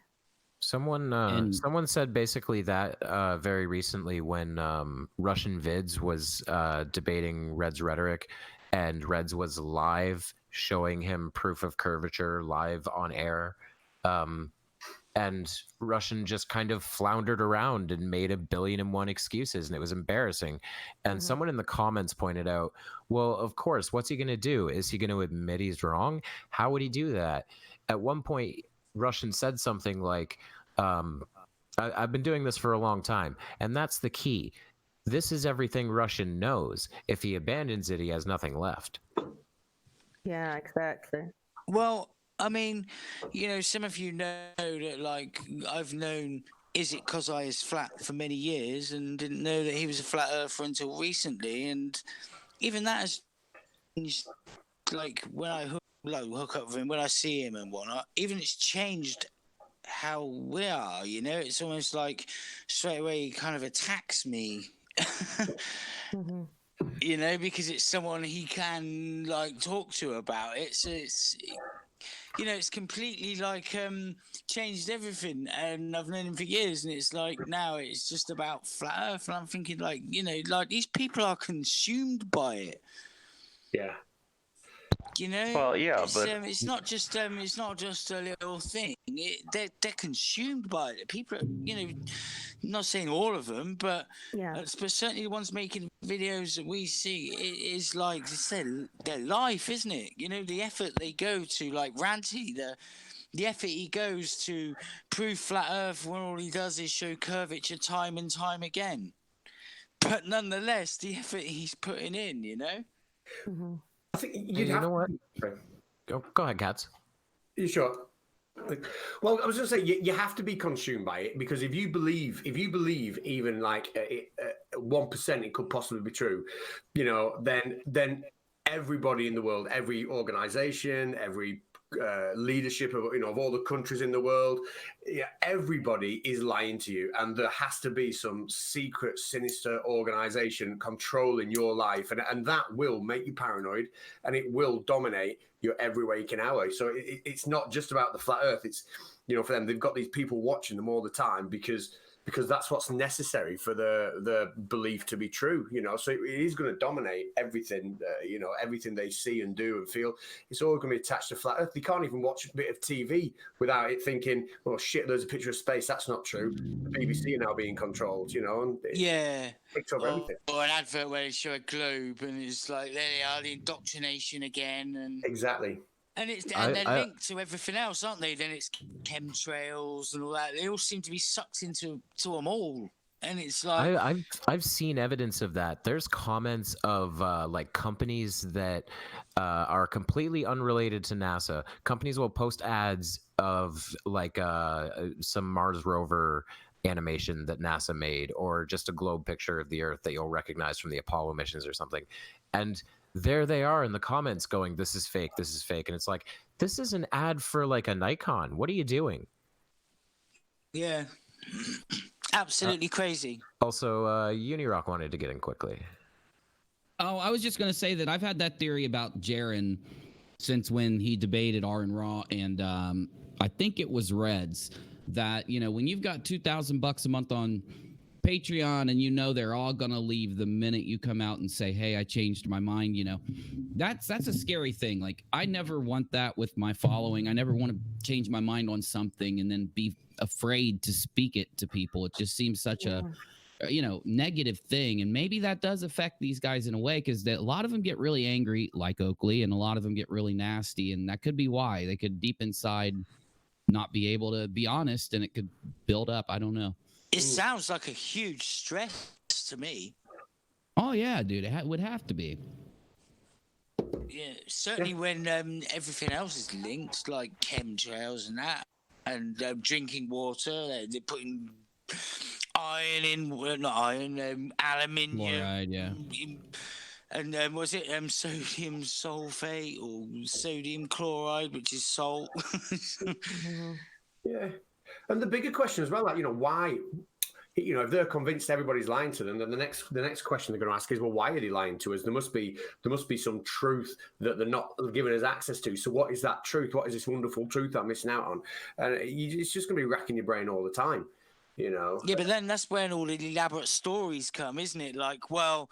Someone said basically that very recently when Russian Vids was debating Red's rhetoric, and Reds was live showing him proof of curvature live on air. And Russian just kind of floundered around and made 1,000,000,001 excuses, and it was embarrassing. And someone in the comments pointed out, well, of course, what's he going to do? Is he going to admit he's wrong? How would he do that? At one point, Russian said something like, I've been doing this for a long time, and that's the key. This is everything Russian knows. If he abandons it, he has nothing left. Yeah, exactly. Well, I mean, you know, some of you know that, like, I've known Is It 'Cause I Is Flat for many years and didn't know that he was a flat earther until recently. And even that has changed, like, when I hook up with him, when I see him and whatnot, even it's changed how we are, you know? It's almost like straight away he kind of attacks me. Mm-hmm. You know, because it's someone he can, like, talk to about it. So it's, you know, it's completely, like, changed everything. And I've known him for years, and it's like now it's just about flat earth. And I'm thinking, like, you know, like, these people are consumed by it. Yeah. You know, Well, yeah, but it's not just a little thing. They're consumed by it. People, you know, not saying all of them, but but certainly the ones making videos that we see, it is like it's their life, isn't it? You know, the effort they go to, like Ranty, the effort he goes to prove flat Earth when all he does is show curvature time and time again. But nonetheless, the effort he's putting in, you know. Mm-hmm. I think you know what? Go ahead, Katz. You sure? Well, I was going to say you have to be consumed by it, because if you believe even like 1% it could possibly be true, you know, then everybody in the world, every organization, every leadership of, you know, of all the countries in the world, everybody is lying to you, and there has to be some secret, sinister organization controlling your life, and that will make you paranoid, and it will dominate your every waking hour. So it's not just about the flat Earth. It's, you know, for them, they've got these people watching them all the time because that's what's necessary for the belief to be true, you know. So it is going to dominate everything, you know, everything they see and do and feel. It's all going to be attached to flat Earth. They can't even watch a bit of TV without it thinking, oh shit, there's a picture of space. That's not true. The BBC are now being controlled, you know. And yeah. Picks over everything. Or an advert where they show a globe and it's like, there they are, the indoctrination again. And exactly. And they're linked to everything else, aren't they? Then it's chemtrails and all that. They all seem to be sucked into them all. And it's like I've seen evidence of that. There's comments of like companies that are completely unrelated to NASA. Companies will post ads of like some Mars rover animation that NASA made, or just a globe picture of the Earth that you'll recognize from the Apollo missions or something. And there they are in the comments going, this is fake, this is fake. And it's like, this is an ad for like a Nikon. What are you doing? Yeah. Absolutely crazy. Also, UNIRock wanted to get in quickly. Oh, I was just going to say that I've had that theory about Jaron since when he debated Aaron Raw and I think it was Reds, that, you know, when you've got $2,000 a month on Patreon and you know they're all gonna leave the minute you come out and say, hey, I changed my mind, you know, that's a scary thing. Like, I never want that with my following. I never want to change my mind on something and then be afraid to speak it to people. It just seems such a, you know, negative thing. And maybe that does affect these guys in a way, because a lot of them get really angry, like Oakley, and a lot of them get really nasty, and that could be why. They could deep inside not be able to be honest, and it could build up. I don't know. It sounds like a huge stress to me. Oh, yeah, dude. It would have to be. Yeah, certainly when everything else is linked, like chemtrails and that, and drinking water. They're putting iron in, not iron, aluminium. Fluoride, yeah. And was it sodium sulfate or sodium chloride, which is salt? Yeah. And the bigger question as well, like, you know, why, you know, if they're convinced everybody's lying to them, then the next question they're going to ask is, well, why are they lying to us? There must be some truth that they're not giving us access to. So what is that truth? What is this wonderful truth I'm missing out on? And it's just going to be racking your brain all the time, you know? Yeah, but then that's when all the elaborate stories come, isn't it? Like, well,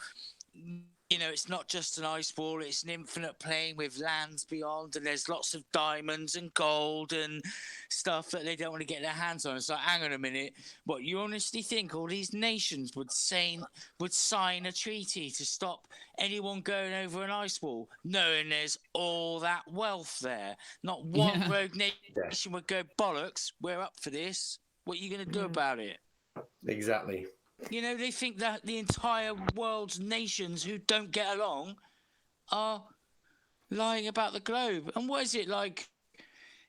you know, it's not just an ice wall, it's an infinite plane with lands beyond, and there's lots of diamonds and gold and stuff that they don't want to get their hands on. It's like, hang on a minute, what, you honestly think all these nations would sign a treaty to stop anyone going over an ice wall, knowing there's all that wealth there? Not one rogue nation would go, bollocks, we're up for this. What are you going to do about it? Exactly. You know, they think that the entire world's nations who don't get along are lying about the globe. And what is it like?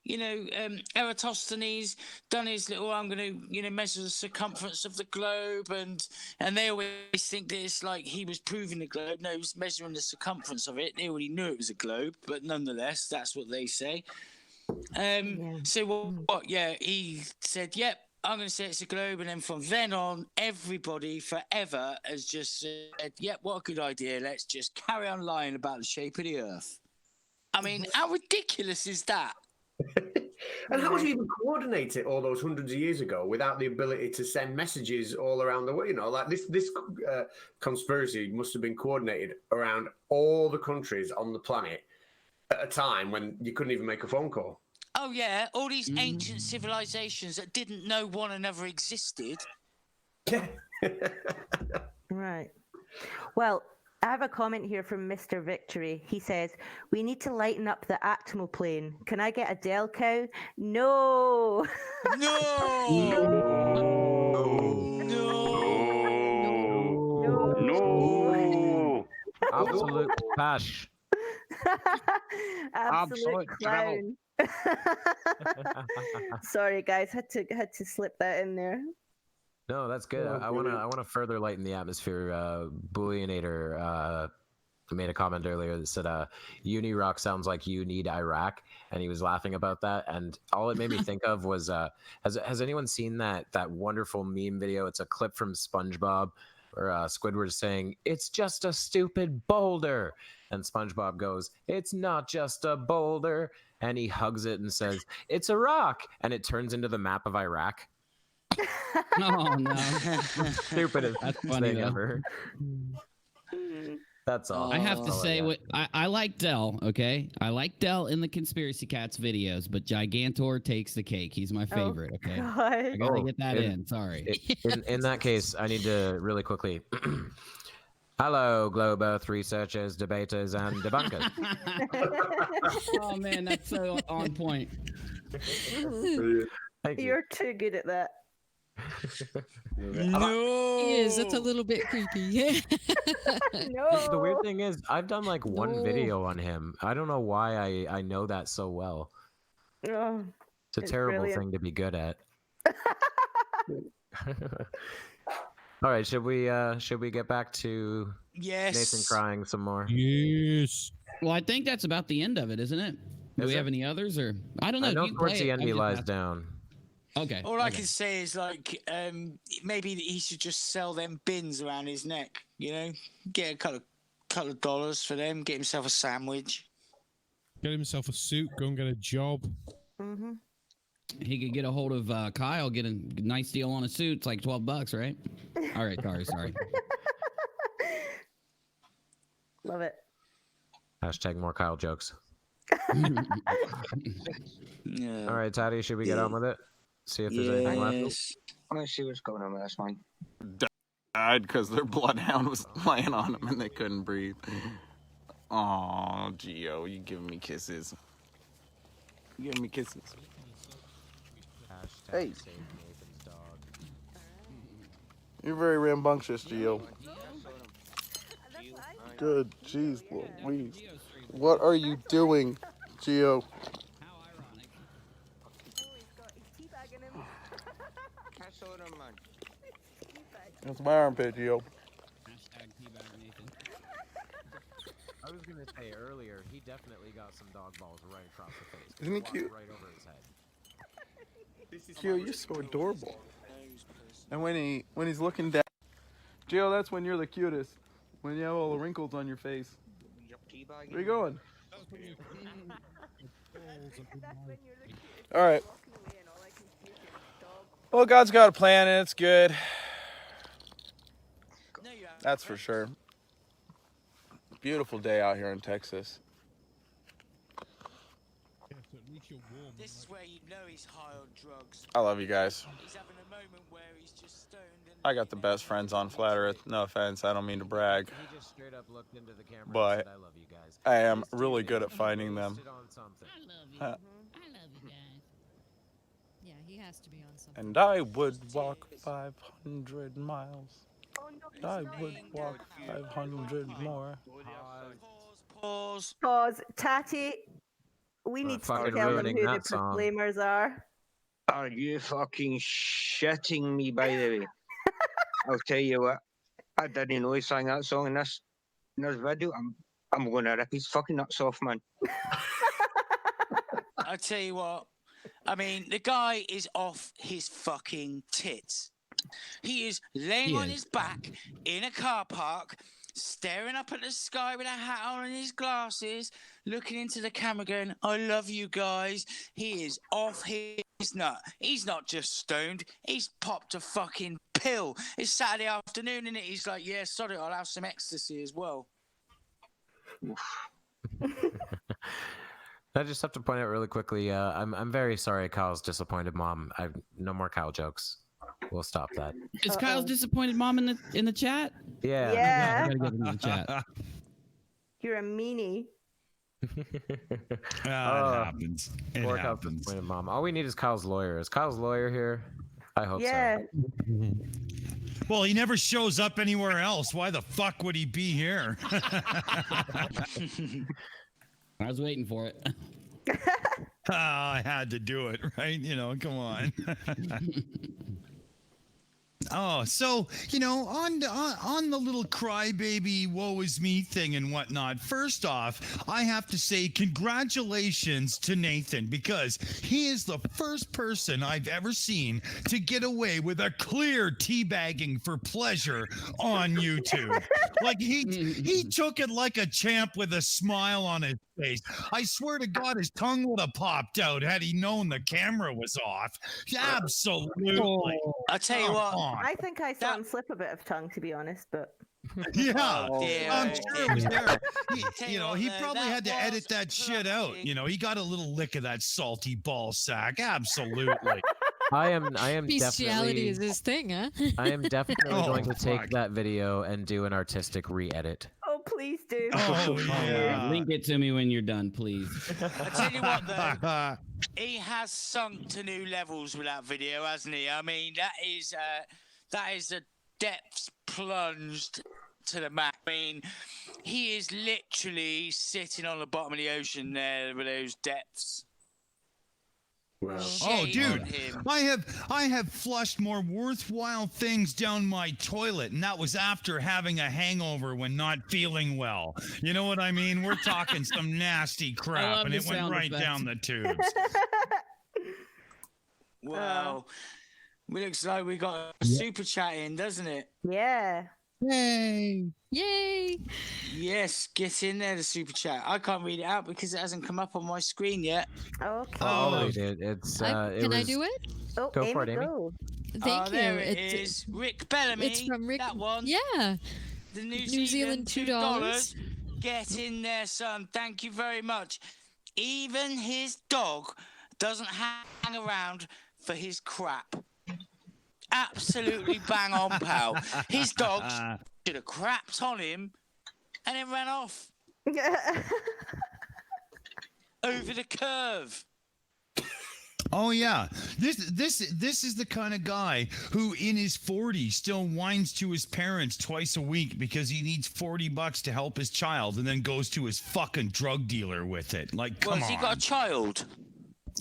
Eratosthenes done his little, I'm going to, measure the circumference of the globe, and they always think that it's like he was proving the globe. No, he was measuring the circumference of it. They already knew it was a globe, but nonetheless, that's what they say. So what? Yeah, he said, "Yep, I'm going to say it's a globe," and then from then on, everybody forever has just said, "Yep, what a good idea. Let's just carry on lying about the shape of the Earth." I mean, how ridiculous is that? And how would you even coordinate it all those hundreds of years ago without the ability to send messages all around the world? Like this conspiracy must have been coordinated around all the countries on the planet at a time when you couldn't even make a phone call. Oh yeah, all these ancient civilizations that didn't know one another existed. Right. Well, I have a comment here from Mr. Victory. He says, "We need to lighten up the atmo plane. Can I get a Del cow?" No. No. Absolute trash. Absolute clown. Sorry, guys, had to slip that in there. No, that's good. I wanna further lighten the atmosphere. Bullionator made a comment earlier that said UNIRock sounds like you need Iraq, and he was laughing about that. And all it made me think of was has anyone seen that wonderful meme video? It's a clip from SpongeBob where Squidward is saying, "It's just a stupid boulder," and SpongeBob goes, "It's not just a boulder," and he hugs it and says, "It's a rock," and it turns into the map of Iraq. Oh no! Stupidest thing ever. That's all. I have to say, what I like Del. Okay, I like Del in the Conspiracy Catz videos, but Gigantor takes the cake. He's my favorite. Okay, I gotta get that in. Sorry. In that case, I need to really quickly. Hello, Globe Earth researchers, debaters, and debunkers. Oh man, that's so on point. You're too good at that. No, he is. That's a little bit creepy. No. The weird thing is, I've done like one video on him. I don't know why I know that so well. Oh, it's a terrible thing to be good at. All right, should we get back to Nathan crying some more? Yes. Well, I think that's about the end of it, isn't it? Do we have any others, or I don't know. I know towards the end he lies down. Okay. All I can say is maybe he should just sell them bins around his neck. Get a couple of dollars for them. Get himself a sandwich. Get himself a suit. Go and get a job. Mm-hmm. He could get a hold of Kyle. Get a nice deal on a suit. It's like $12, right? All right, sorry. Love it. Hashtag more Kyle jokes. Yeah. All right, Tatty, should we get on with it? See if there's anything left. Let's see what's going on with this one. Died because their bloodhound was laying on them and they couldn't breathe. Aw, Gio, you giving me kisses. You giving me kisses. Hey. You're very rambunctious, Gio. Good, jeez Louise. What are you doing, Gio? That's my armpit, Gio. I was gonna say earlier, he definitely got some dog balls right across the face. Isn't he cute? Right over his head. Gio, you're so adorable. And when he's looking down, Gio, that's when you're the cutest. When you have all the wrinkles on your face. Where you going? All right. Well, God's got a plan, and it's good. That's for sure. Beautiful day out here in Texas. This is where you know he's high on drugs. I love you guys. He's having a moment where he's just stoned. I got the best friends on Flat Earth. No offense, I don't mean to brag. He just straight up looked into the camera But and said, "I love you guys." I am really good at finding them. I love you. I love you guys. Yeah, he has to be on something. And I would walk 500 miles. I would walk 500 more. Pause. Tatty. We need to fucking tell them ruining who the that song. proclaimers are. Are you fucking shitting me, by the way? I'll tell you what. I didn't know he sang that song in this video. I'm gonna rip his fucking nuts off, man. I tell you what. I mean, the guy is off his fucking tits. He is laying on his back in a car park, staring up at the sky with a hat on and his glasses, looking into the camera going, I love you guys. He is off his nut. He's not just stoned. He's popped a fucking pill. It's Saturday afternoon, isn't it? He's like, yeah, sorry, I'll have some ecstasy as well. I just have to point out really quickly, I'm very sorry Kyle's disappointed mom. No more Kyle jokes. We'll stop that. Is Kyle's disappointed mom in the chat? Yeah. Yeah. I gotta get into the chat. You're a meanie. It happens. It Poor Kyle's happens. disappointed mom. All we need is Kyle's lawyer. Is Kyle's lawyer here? I hope Yeah. so. Well, he never shows up anywhere else. Why the fuck would he be here? I was waiting for it. I had to do it, right? You know, come on. Oh, so, you know, on the little crybaby woe is me thing and whatnot, first off, I have to say congratulations to Nathan, because he is the first person I've ever seen to get away with a clear teabagging for pleasure on YouTube. Like he took it like a champ with a smile on his face. I swear to God, his tongue would have popped out had he known the camera was off. Absolutely. I'll tell you what. I think I saw him slip a bit of tongue, to be honest, but. Yeah, dear, I'm sure it was there. Tell You you know, what, he though, probably that had to edit was that shit out. plucking. You know, he got a little lick of that salty ball sack. Absolutely. I am Bestiality definitely is his thing, huh? I am definitely Oh, going to take fuck. that video and do an artistic re-edit. Oh, please do. Oh, yeah. Link it to me when you're done, please. I tell you what, though, he has sunk to new levels with that video, hasn't he? I mean, that is a depths plunged to the max. I mean, he is literally sitting on the bottom of the ocean there with those depths. Oh, Shame dude, on him. I have flushed more worthwhile things down my toilet, and that was after having a hangover when not feeling well. You know what I mean? We're talking some nasty crap, love and the it went sound right effects. down the tubes. Well, it looks like we got a super chat in, doesn't it? Yeah. Yay! Yay! Yes, get in there, the super chat. I can't read it out because it hasn't come up on my screen yet. Okay. Oh, it's Can I do it? Oh, Go for it, Amy, Amy. go. Thank you. There it is. Rick Bellamy. It's from Rick. That one. Yeah. The New Zealand $2. Get in there, son. Thank you very much. Even his dog doesn't hang around for his crap. Absolutely bang on, pal. His dog should have crapped on him and then ran off over the curve. Oh yeah, this is the kind of guy who in his 40s still whines to his parents twice a week because he needs $40 to help his child, and then goes to his fucking drug dealer with it. Like, come Has on. he got a child?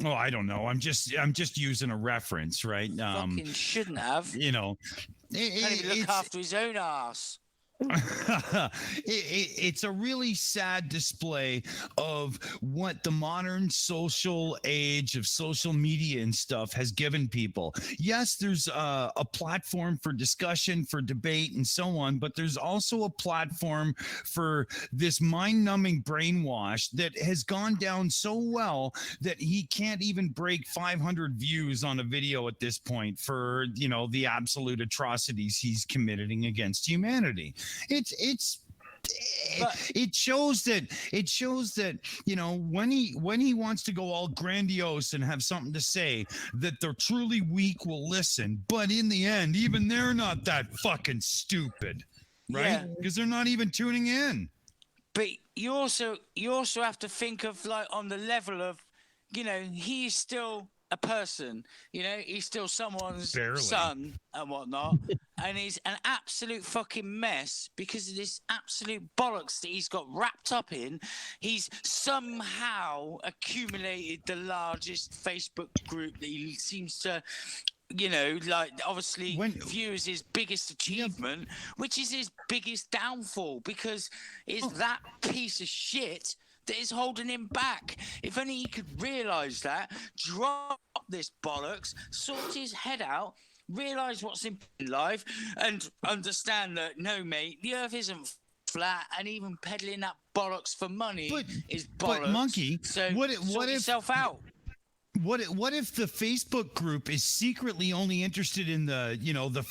Oh, I don't know. I'm just using a reference, right? Fucking shouldn't have. You know, Can't even look after his own ass. It's a really sad display of what the modern social age of social media and stuff has given people. Yes, there's a platform for discussion, for debate, and so on, but there's also a platform for this mind-numbing brainwash that has gone down so well that he can't even break 500 views on a video at this point for, you know, the absolute atrocities he's committing against humanity. It shows that you know, when he wants to go all grandiose and have something to say, that the truly weak will listen, but in the end even they're not that fucking stupid, right? Because they're not even tuning in. But you also have to think of, like, on the level of, you know, he's still a person. You know, he's still someone's Barely. son and whatnot. And he's an absolute fucking mess because of this absolute bollocks that he's got wrapped up in. He's somehow accumulated the largest Facebook group that he seems to, you know, like obviously view as his biggest achievement, which is his biggest downfall, because it's that piece of shit that is holding him back. If only he could realise that, drop this bollocks, sort his head out, realise what's in life, and understand that, no, mate, the earth isn't flat, and even peddling that bollocks for money is bollocks. But Monkey, so what sort if yourself out? What if the Facebook group is secretly only interested in the, you know, the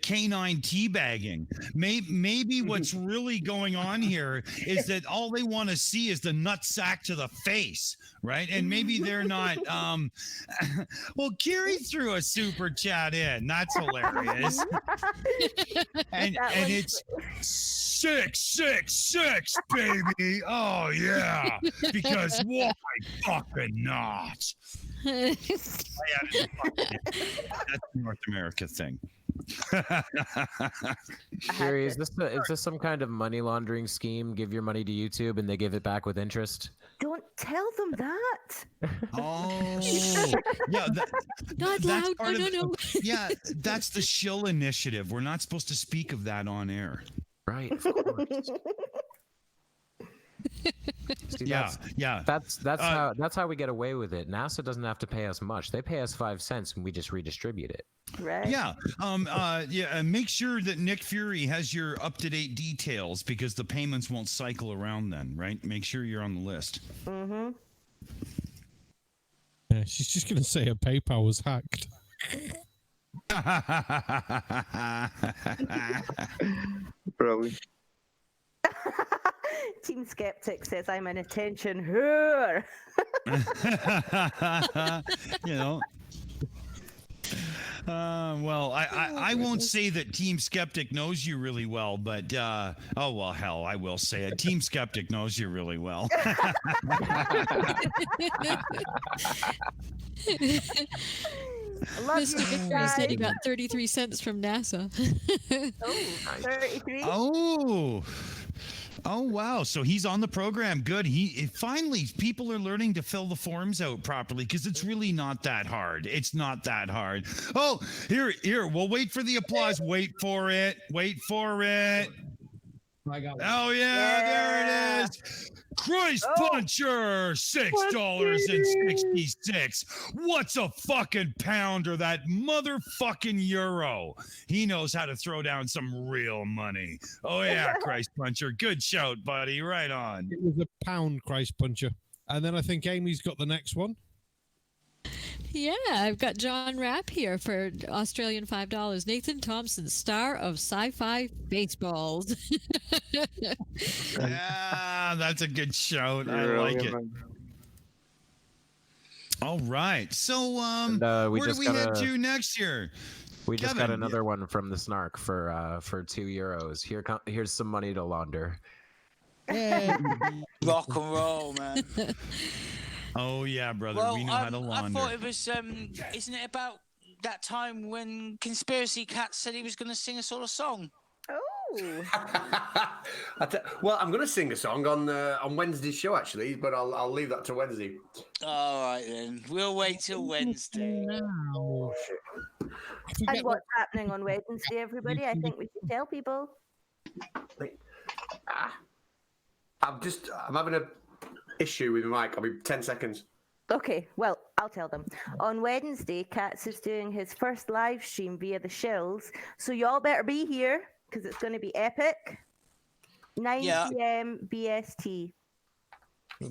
canine teabagging? Maybe what's really going on here is that all they want to see is the nutsack to the face, right? And maybe they're not. Well, Kiri threw a super chat in. That's hilarious. and it's 666, baby. Oh yeah, because why fucking not? That's a North America thing. Kiri, is this some kind of money laundering scheme? Give your money to YouTube and they give it back with interest? Don't tell them that. Oh, yeah. Not loud. No. Yeah, that's the Shill initiative. We're not supposed to speak of that on air. Right. Of course. See, yeah. That's how we get away with it. NASA doesn't have to pay us much. They pay us 5 cents and we just redistribute it. Right. Yeah. And make sure that Nick Fury has your up-to-date details, because the payments won't cycle around then, right? Make sure you're on the list. Mm-hmm. Yeah, she's just gonna say her PayPal was hacked. Probably. Team Skeptic says I'm an attention whore. You know. Well, I won't say that Team Skeptic knows you really well, but oh well, hell, I will say it. Team Skeptic knows you really well. Mr. Victory said he got 33 cents from NASA. Oh, 33? Oh wow! So he's on the program. Good. Finally, people are learning to fill the forms out properly, because it's really not that hard. It's not that hard. Oh, here. We'll wait for the applause. Wait for it. I got one. Oh yeah, there it is. Christ Puncher, $6.66. What's a fucking pound, or that motherfucking euro? He knows how to throw down some real money. Oh yeah, Christ Puncher. Good shout, buddy. Right on. It was a pound, Christ Puncher. And then I think Amy's got the next one. Yeah, I've got John Rapp here for Australian $5. Nathan Thompson, star of Sci-Fi Baseballs. Yeah, that's a good shout. I like it. All right. So, where do we head to next year? We just got another one from the Snark for €2. Here's some money to launder. Hey. Rock and roll, man. Oh yeah, brother. Well, we know how to launder. I thought it was. Isn't it about that time when Conspiracy Catz said he was going to sing a sort of song? Oh. Well, I'm going to sing a song on Wednesday's show, actually, but I'll leave that to Wednesday. All right then, we'll wait till Wednesday. Oh shit! And what's happening on Wednesday, everybody? I think we should tell people. I'm having a issue with my mic. I'll be 10 seconds. Okay, well, I'll tell them. On Wednesday, Catz is doing his first live stream via the Shills, so y'all better be here, because it's going to be epic. 9 p.m. BST.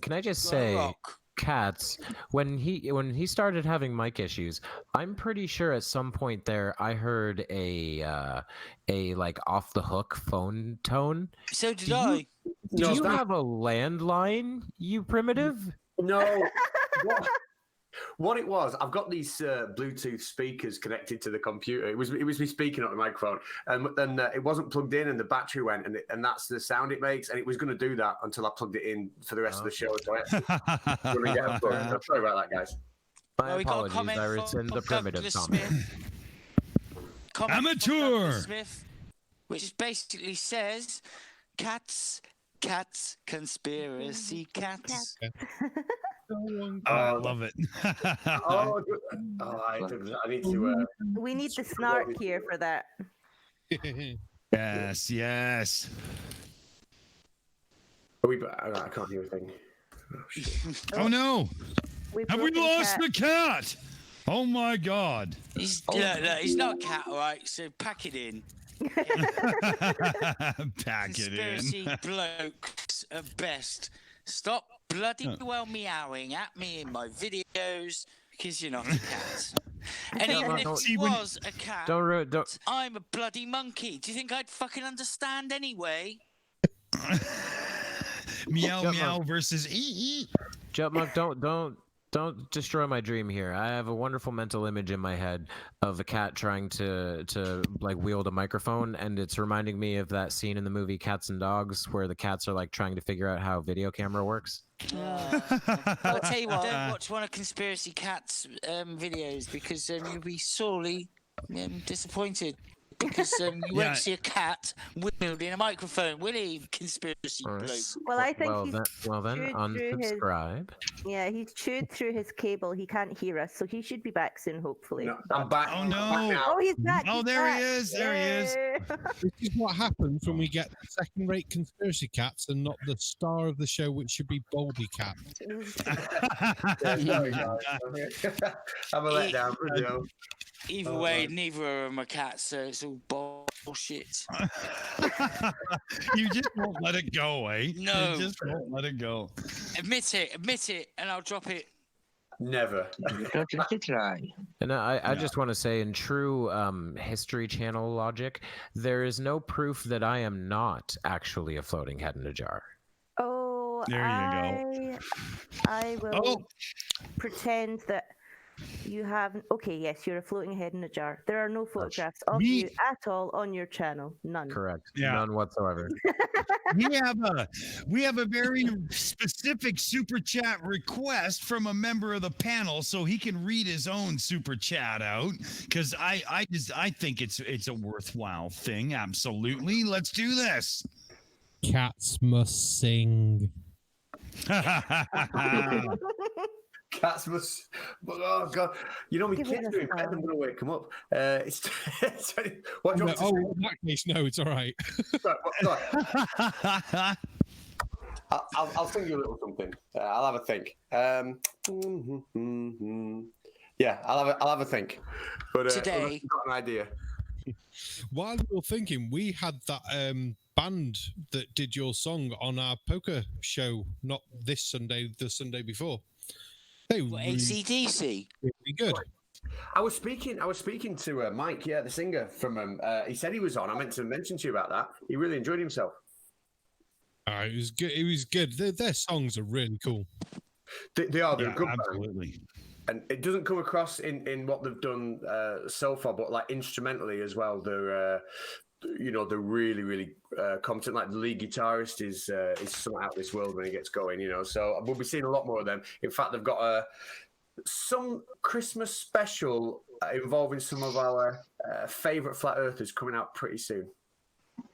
Can I just say, Catz, when he started having mic issues, I'm pretty sure at some point there I heard a like off the hook phone tone. So did I. Do you have a landline, you primitive? No. What it was, I've got these Bluetooth speakers connected to the computer. It was me speaking on the microphone, and then it wasn't plugged in, and the battery went, and that's the sound it makes. And it was going to do that until I plugged it in for the rest of the show. So sorry about that, guys. My apologies. I rescind the primitive comment. Amateur. Smith, which basically says, "Cats, conspiracy cats." I love it. I need to. We need the snark here for that. Yes. I can't hear a thing. Oh no! Have we lost cat. the cat? Oh my God! He's not a cat, all right. So pack it in. Pack it in. Conspiracy blokes at best. Stop bloody well meowing at me in my videos because you're not a cat. And even if it was a cat, I'm a bloody monkey. Do you think I'd fucking understand anyway? Meow versus ee. Jutmonk, don't destroy my dream here. I have a wonderful mental image in my head of a cat trying to like wield a microphone, and it's reminding me of that scene in the movie Cats and Dogs where the cats are like trying to figure out how a video camera works. I'll tell you what, don't watch one of Conspiracy Cat's videos because you'll be sorely disappointed. Because you won't see a cat wielding a microphone, will he? Conspiracy bloke. Well, I think well then, unsubscribe. He's chewed through his cable. He can't hear us, so he should be back soon, hopefully. No, I'm back. Oh no! He's back. Oh, there he is. There he is. This is what happens when we get second-rate conspiracy cats and not the star of the show, which should be Baldy Cat. Sorry, guys. I'm a letdown. Either way, neither of them are cats, so it's all bullshit. You just won't let it go, eh? No. You just won't let it go. Admit it, and I'll drop it. Never. And I just want to say, in true History Channel logic, there is no proof that I am not actually a floating head in a jar. Oh, there you go. I will pretend that you haven't. Okay, yes, you're a floating head in a jar. There are no photographs of you at all on your channel. None. Correct. Yeah. None whatsoever. We have a very specific super chat request from a member of the panel, so he can read his own super chat out. Because I think it's a worthwhile thing. Absolutely. Let's do this. Cats must sing. Cats must. Oh God! You know, my kids are in bed. I'm going to wake them up. What do you want to say? In that case, no, it's all right. I'll sing you a little something. I'll have a think. Yeah, I'll have a think. But today, I've got an idea. While you're thinking, we had that band that did your song on our poker show, not this Sunday, the Sunday before. They were AC/DC. Really good. I was speaking to Mike, the singer from. He said he was on. I meant to mention to you about that. He really enjoyed himself. It was good. It was good. Their songs are really cool. They are. They're good. Absolutely. And it doesn't come across in what they've done so far, but like instrumentally as well. They're they're really, really competent. Like the lead guitarist is something out of this world when he gets going. So we'll be seeing a lot more of them. In fact, they've got some Christmas special involving some of our favorite flat earthers coming out pretty soon.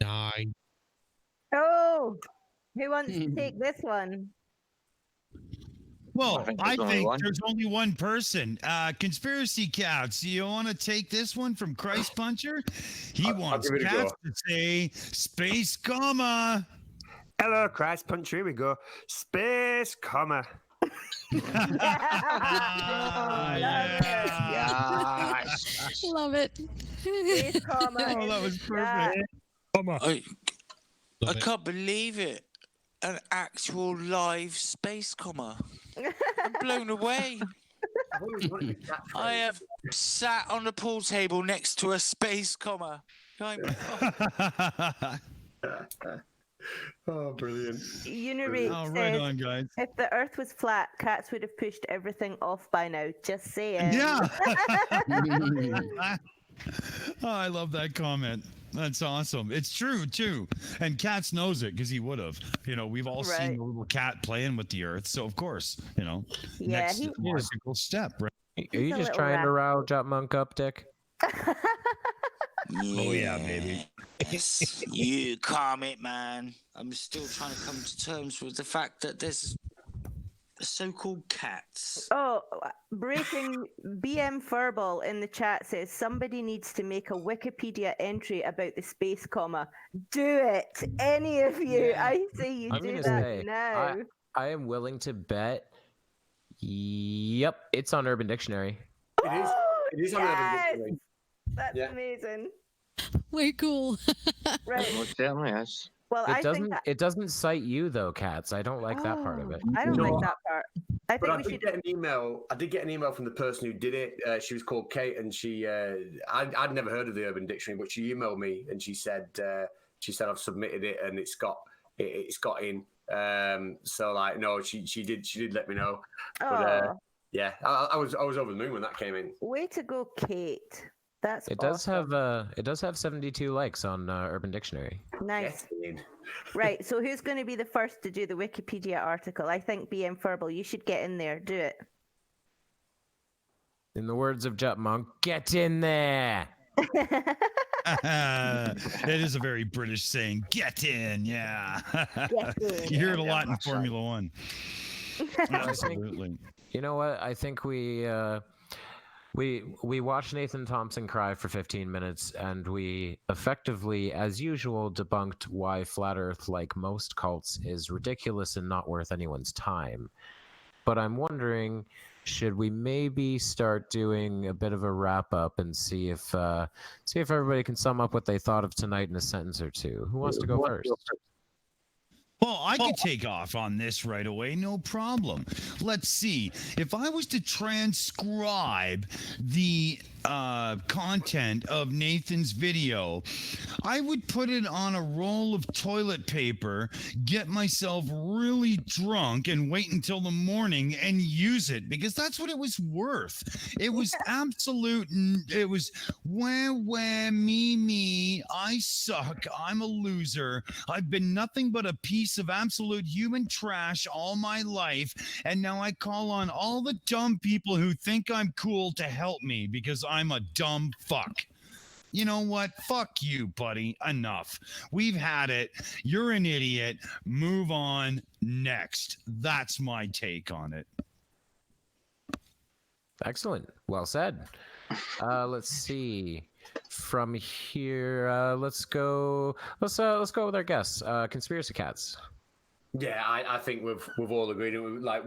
Nice. Oh, who wants to take this one? Well, I think there's only one person. Conspiracy Catz, you want to take this one from Christ Puncher? He wants Catz to say space comma. Hello, Christ Puncher. Here we go. Space comma. Yes. Love it. Space comma. Oh, that was perfect. I can't believe it. An actual live space comma. I'm blown away. I have sat on the pool table next to a space comma. Oh, brilliant. UNIRock Oh, says, right on, guys. if the Earth was flat, cats would have pushed everything off by now. Just saying. Yeah. Oh, I love that comment. That's awesome. It's true too, and Katz knows it because he would have. We've all seen the little cat playing with the Earth, so of course, Yeah, next logical step. Right? Are you just trying to rile Jutmonk up, Dick? Oh yeah, baby. Yes, you calm it, man. I'm still trying to come to terms with the fact that there's so-called cats. Oh, breaking BM Furball in the chat says somebody needs to make a Wikipedia entry about the space comma. Do it, any of you. Yeah. I say you I'm do gonna that say, now. I am willing to bet. Yep, it's on Urban Dictionary. It is. It is on Urban Dictionary. That's amazing. Way cool. Right. Most certainly is. Well, I think that... It doesn't cite you though, Katz. I don't like that part of it. I don't like that part. I think I we did should get an email. I did get an email from the person who did it. She was called Kate, and I'd never heard of the Urban Dictionary, but she emailed me and she said I've submitted it and it's got in. So like no, she did let me know. But yeah, I was over the moon when that came in. Way to go, Kate. That's it awesome. does have 72 likes on Urban Dictionary. Nice. Yes, Right, so who's going to be the first to do the Wikipedia article? I think BM Furball, you should get in there. Do it. In the words of Jutmonk, get in there. It is a very British saying. Get in, yeah. Get in. You hear it a lot in Formula One. Absolutely. You know what? I think we watched Nathan Thompson cry for 15 minutes, and we effectively, as usual, debunked why Flat Earth, like most cults, is ridiculous and not worth anyone's time. But I'm wondering, should we maybe start doing a bit of a wrap up and see if everybody can sum up what they thought of tonight in a sentence or two? Who wants to go first? Well, I could take off on this right away, no problem. Let's see. If I was to transcribe the content of Nathan's video, I would put it on a roll of toilet paper, get myself really drunk, and wait until the morning and use it, because that's what it was worth. It was absolute. It was wah, me, I suck, I'm a loser, I've been nothing but a piece of absolute human trash all my life, and now I call on all the dumb people who think I'm cool to help me because I'm a dumb fuck. You know what? Fuck you, buddy. Enough. We've had it. You're an idiot. Move on. Next. That's my take on it. Excellent. Well said. Let's see. From here, let's go with our guests. Conspiracy Catz. Yeah, I think we've all agreed.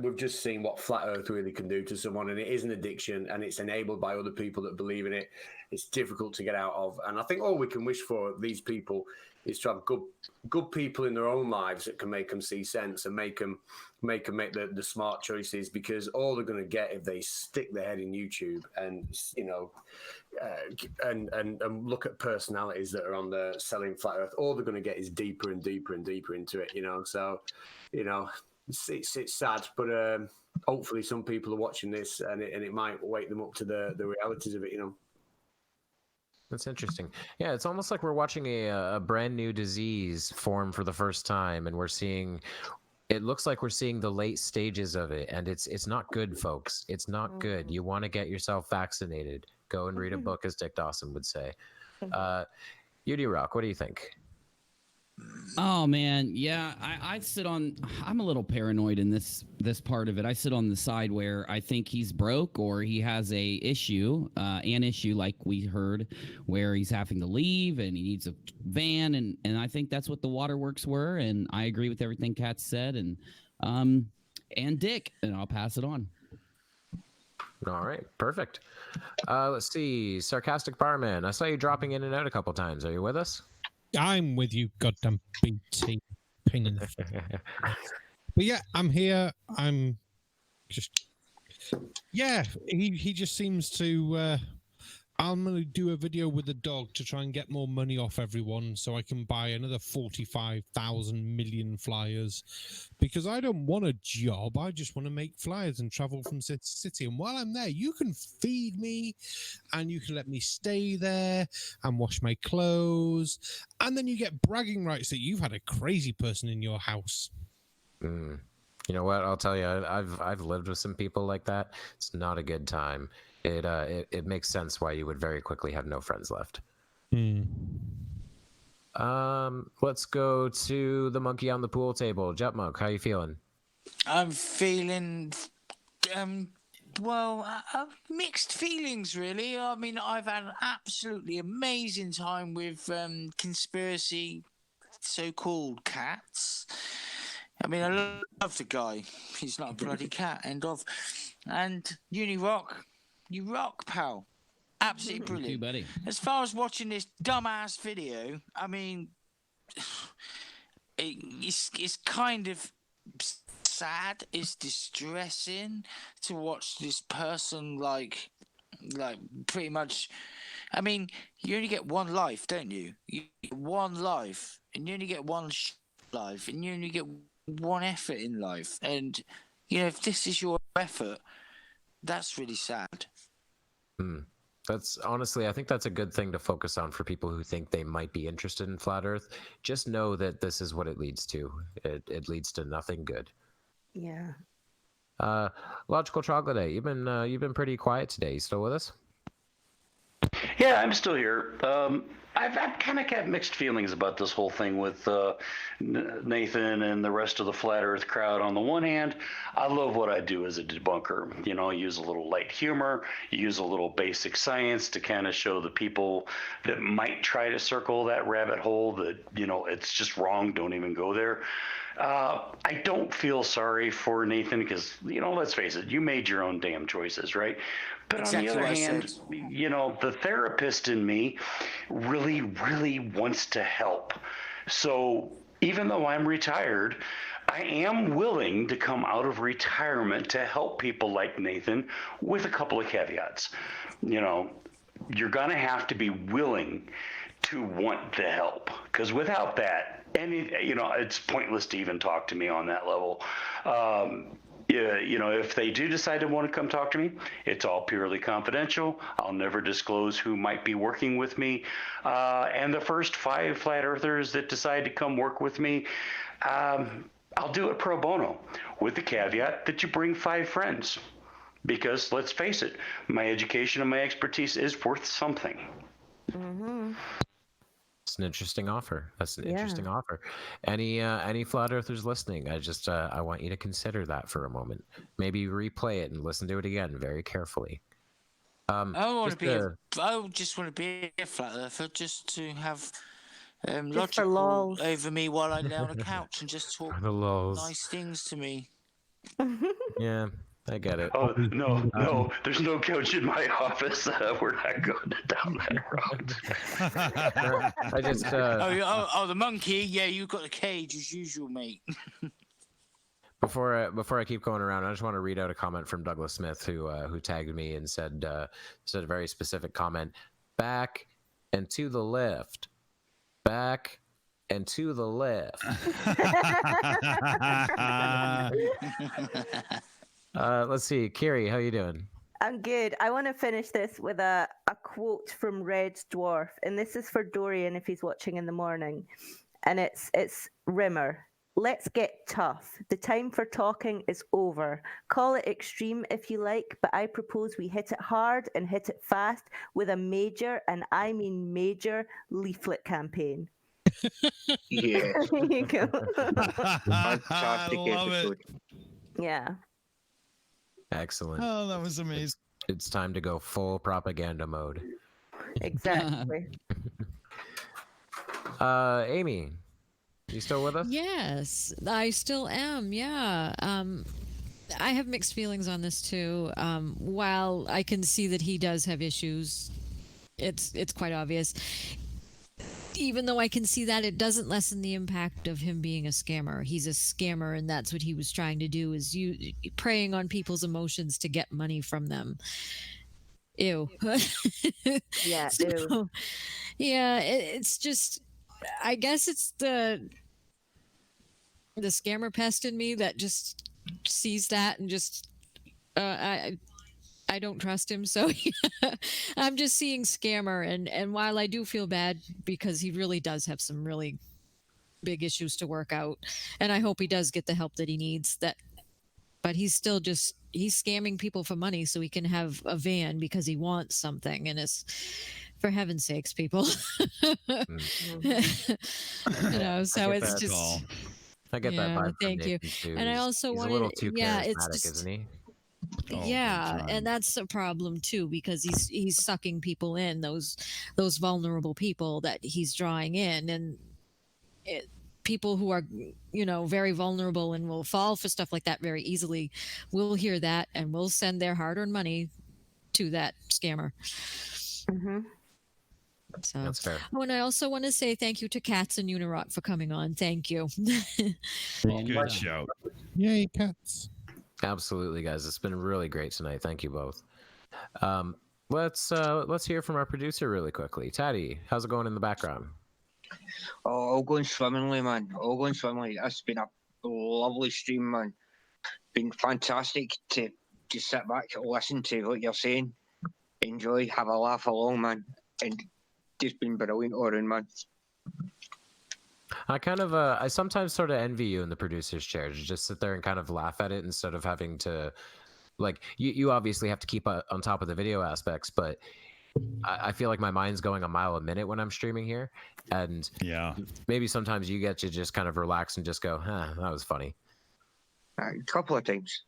We've just seen what Flat Earth really can do to someone, and it is an addiction, and it's enabled by other people that believe in it. It's difficult to get out of, and I think all we can wish for these people is to have good people in their own lives that can make them see sense and make them make the smart choices, because all they're going to get if they stick their head in YouTube and and look at personalities that are on the selling Flat Earth, all they're going to get is deeper and deeper and deeper into it. So it's sad, but hopefully some people are watching this and it might wake them up to the realities of it. That's interesting. Yeah, it's almost like we're watching a brand new disease form for the first time, and it looks like we're seeing the late stages of it, and it's not good, folks. It's not good. You want to get yourself vaccinated. Go and read a book, as Dick Dawson would say. UNIRock, what do you think? Oh man, yeah, I'm a little paranoid in this part of it. I sit on the side where I think he's broke or he has an issue like we heard, where he's having to leave and he needs a van, and I think that's what the waterworks were, and I agree with everything Katz said, and Dick, and I'll pass it on. All right, perfect. Let's see, Sarcastic Barman. I saw you dropping in and out a couple times. Are you with us? I'm with you, goddamn BT. Pain in the But yeah, I'm here. I'm just... Yeah, he just seems to I'm going to do a video with the dog to try and get more money off everyone so I can buy another 45,000 million flyers, because I don't want a job. I just want to make flyers and travel from city to city. And while I'm there, you can feed me and you can let me stay there and wash my clothes. And then you get bragging rights that you've had a crazy person in your house. You know what? I'll tell you, I've lived with some people like that. It's not a good time. It makes sense why you would very quickly have no friends left. Let's go to the monkey on the pool table. Jutmonk, how you feeling? I'm feeling, mixed feelings, really. I mean, I've had an absolutely amazing time with conspiracy so-called cats. I mean, I love the guy. He's not a bloody cat, end of. And UNIRock, you rock, pal. Absolutely brilliant. Thank you, buddy. As far as watching this dumbass video, I mean, it's kind of sad. It's distressing to watch this person, like pretty much. I mean, you only get one life, don't you? You get one life, and you only get one life, and you only get one effort in life. And, you know, if this is your effort, that's really sad. That's honestly, I think that's a good thing to focus on for people who think they might be interested in flat Earth. Just know that this is what it leads to. It leads to nothing good. Yeah. Logical Troglodyte, you've been pretty quiet today. You still with us? Yeah, I'm still here. I've kind of got mixed feelings about this whole thing with Nathan and the rest of the flat Earth crowd. On the one hand, I love what I do as a debunker. You know, I use a little light humor, use a little basic science to kind of show the people that might try to circle that rabbit hole that, you know, it's just wrong, don't even go there. I don't feel sorry for Nathan because, you know, let's face it, you made your own damn choices, right? But exactly on the other hand, you know, the therapist in me really, really wants to help. So even though I'm retired, I am willing to come out of retirement to help people like Nathan with a couple of caveats. You know, you're going to have to be willing to want the help, because without that, you know, it's pointless to even talk to me on that level. Yeah, you know, if they do decide to want to come talk to me, it's all purely confidential. I'll never disclose who might be working with me. And the first 5 flat earthers that decide to come work with me, I'll do it pro bono, with the caveat that you bring 5 friends. Because let's face it, my education and my expertise is worth something. Mm-hmm. It's an interesting offer. That's an interesting offer. Any flat earthers listening, I want you to consider that for a moment. Maybe replay it and listen to it again very carefully. I just want to be a flat earther, just to have logical over me while I lay on a couch and just talk nice things to me. Yeah, I get it. Oh, no, there's no couch in my office. We're not going down that road. I just. the monkey. Yeah, you've got the cage as usual, mate. Before I keep going around, I just want to read out a comment from Douglas Smith, who tagged me and said a very specific comment: back and to the left, back and to the left. Let's see, Kiri, how you doing? I'm good. I want to finish this with a quote from Red Dwarf, and this is for Dorian if he's watching in the morning, and it's Rimmer. Let's get tough. The time for talking is over. Call it extreme if you like, but I propose we hit it hard and hit it fast with a major, and I mean major, leaflet campaign. Yeah. There you go. Fantastic episode. Yeah. Excellent. Oh, that was amazing. It's time to go full propaganda mode. Exactly. Aimee, you still with us? Yes, I still am. Yeah. I have mixed feelings on this too. While I can see that he does have issues, it's quite obvious. Even though I can see that, it doesn't lessen the impact of him being a scammer. He's a scammer, and that's what he was trying to do, is preying on people's emotions to get money from them. Ew. Yeah, So, ew. yeah, it's just, I guess it's the scammer pest in me that just sees that and just I don't trust him. So I'm just seeing scammer, and while I do feel bad because he really does have some really big issues to work out, and I hope he does get the help that he needs, but he's still just he's scamming people for money so he can have a van because he wants something, and it's, for heaven's sakes, people. So it's just I get that vibe. Thank you. Too. And I also he's wanted, a little too charismatic, it's just, isn't he? And that's a problem too, because he's sucking people in, those vulnerable people that he's drawing in, and people who are very vulnerable and will fall for stuff like that very easily will hear that and will send their hard-earned money to that scammer. So that's fair. Oh, and I also want to say thank you to Catz and UNIRock for coming on. Thank you. Good show. Yay, Catz. Absolutely, guys. It's been really great tonight. Thank you both. Let's hear from our producer really quickly. Tatty, how's it going in the background? Oh, all going swimmingly, man. All going swimmingly. It's been a lovely stream, man. Been fantastic to just sit back and listen to what you're saying. Enjoy, have a laugh along, man. And just been brilliant all around, man. I sometimes sort of envy you in the producer's chair to just sit there and kind of laugh at it instead of having to, like, you obviously have to keep on top of the video aspects, but I feel like my mind's going a mile a minute when I'm streaming here, and maybe sometimes you get to just kind of relax and just go, that was funny. A couple of times.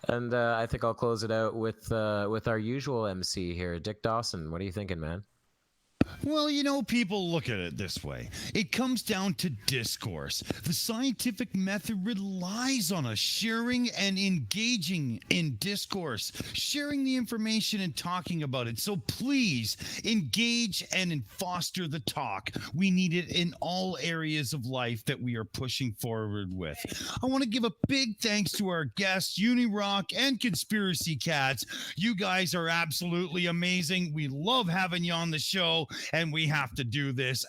And I think I'll close it out with our usual MC here, Dick Dawson. What are you thinking, man? Well, people look at it this way. It comes down to discourse. The scientific method relies on us sharing and engaging in discourse, sharing the information and talking about it. So please engage and foster the talk. We need it in all areas of life that we are pushing forward with. I want to give a big thanks to our guests, UNIRock and Conspiracy Catz. You guys are absolutely amazing. We love having you on the show. And we have to do this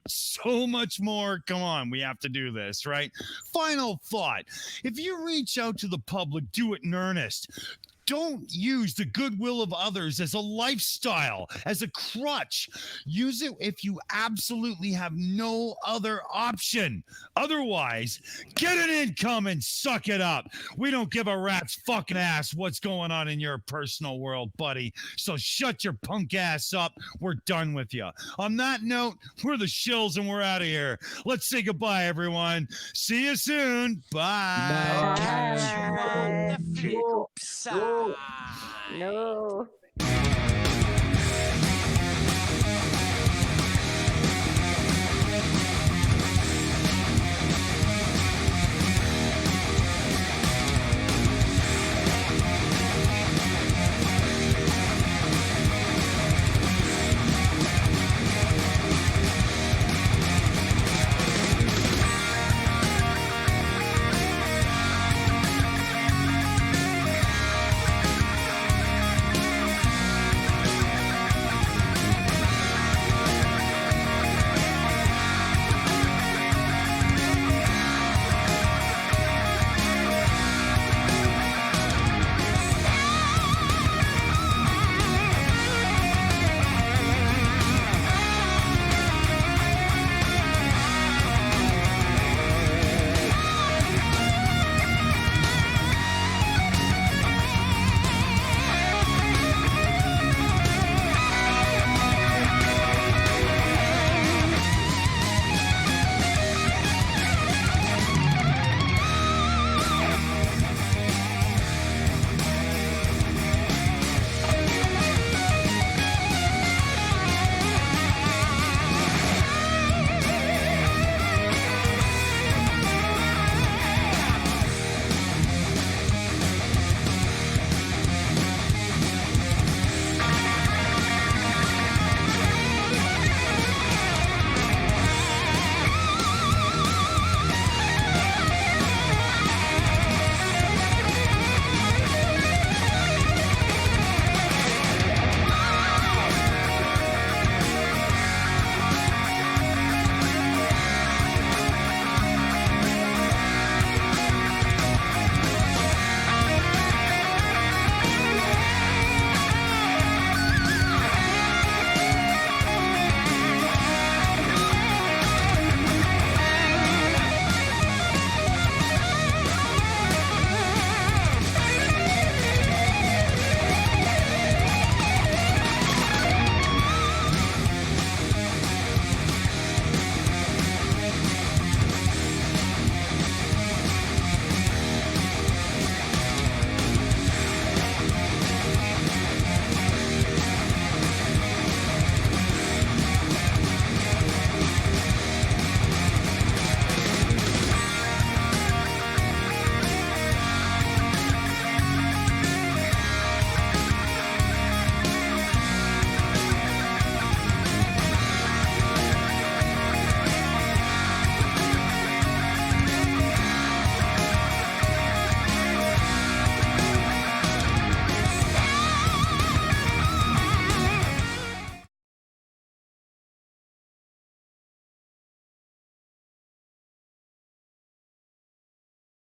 so much more. Come on, we have to do this, right? Final thought. If you reach out to the public, do it in earnest. Don't use the goodwill of others as a lifestyle, as a crutch. Use it if you absolutely have no other option. Otherwise, get an income and suck it up. We don't give a rat's fucking ass what's going on in your personal world, buddy. So shut your punk ass up. We're done with you. On that note, we're the Shills and we're out of here. Let's say goodbye, everyone. See you soon. Bye. No.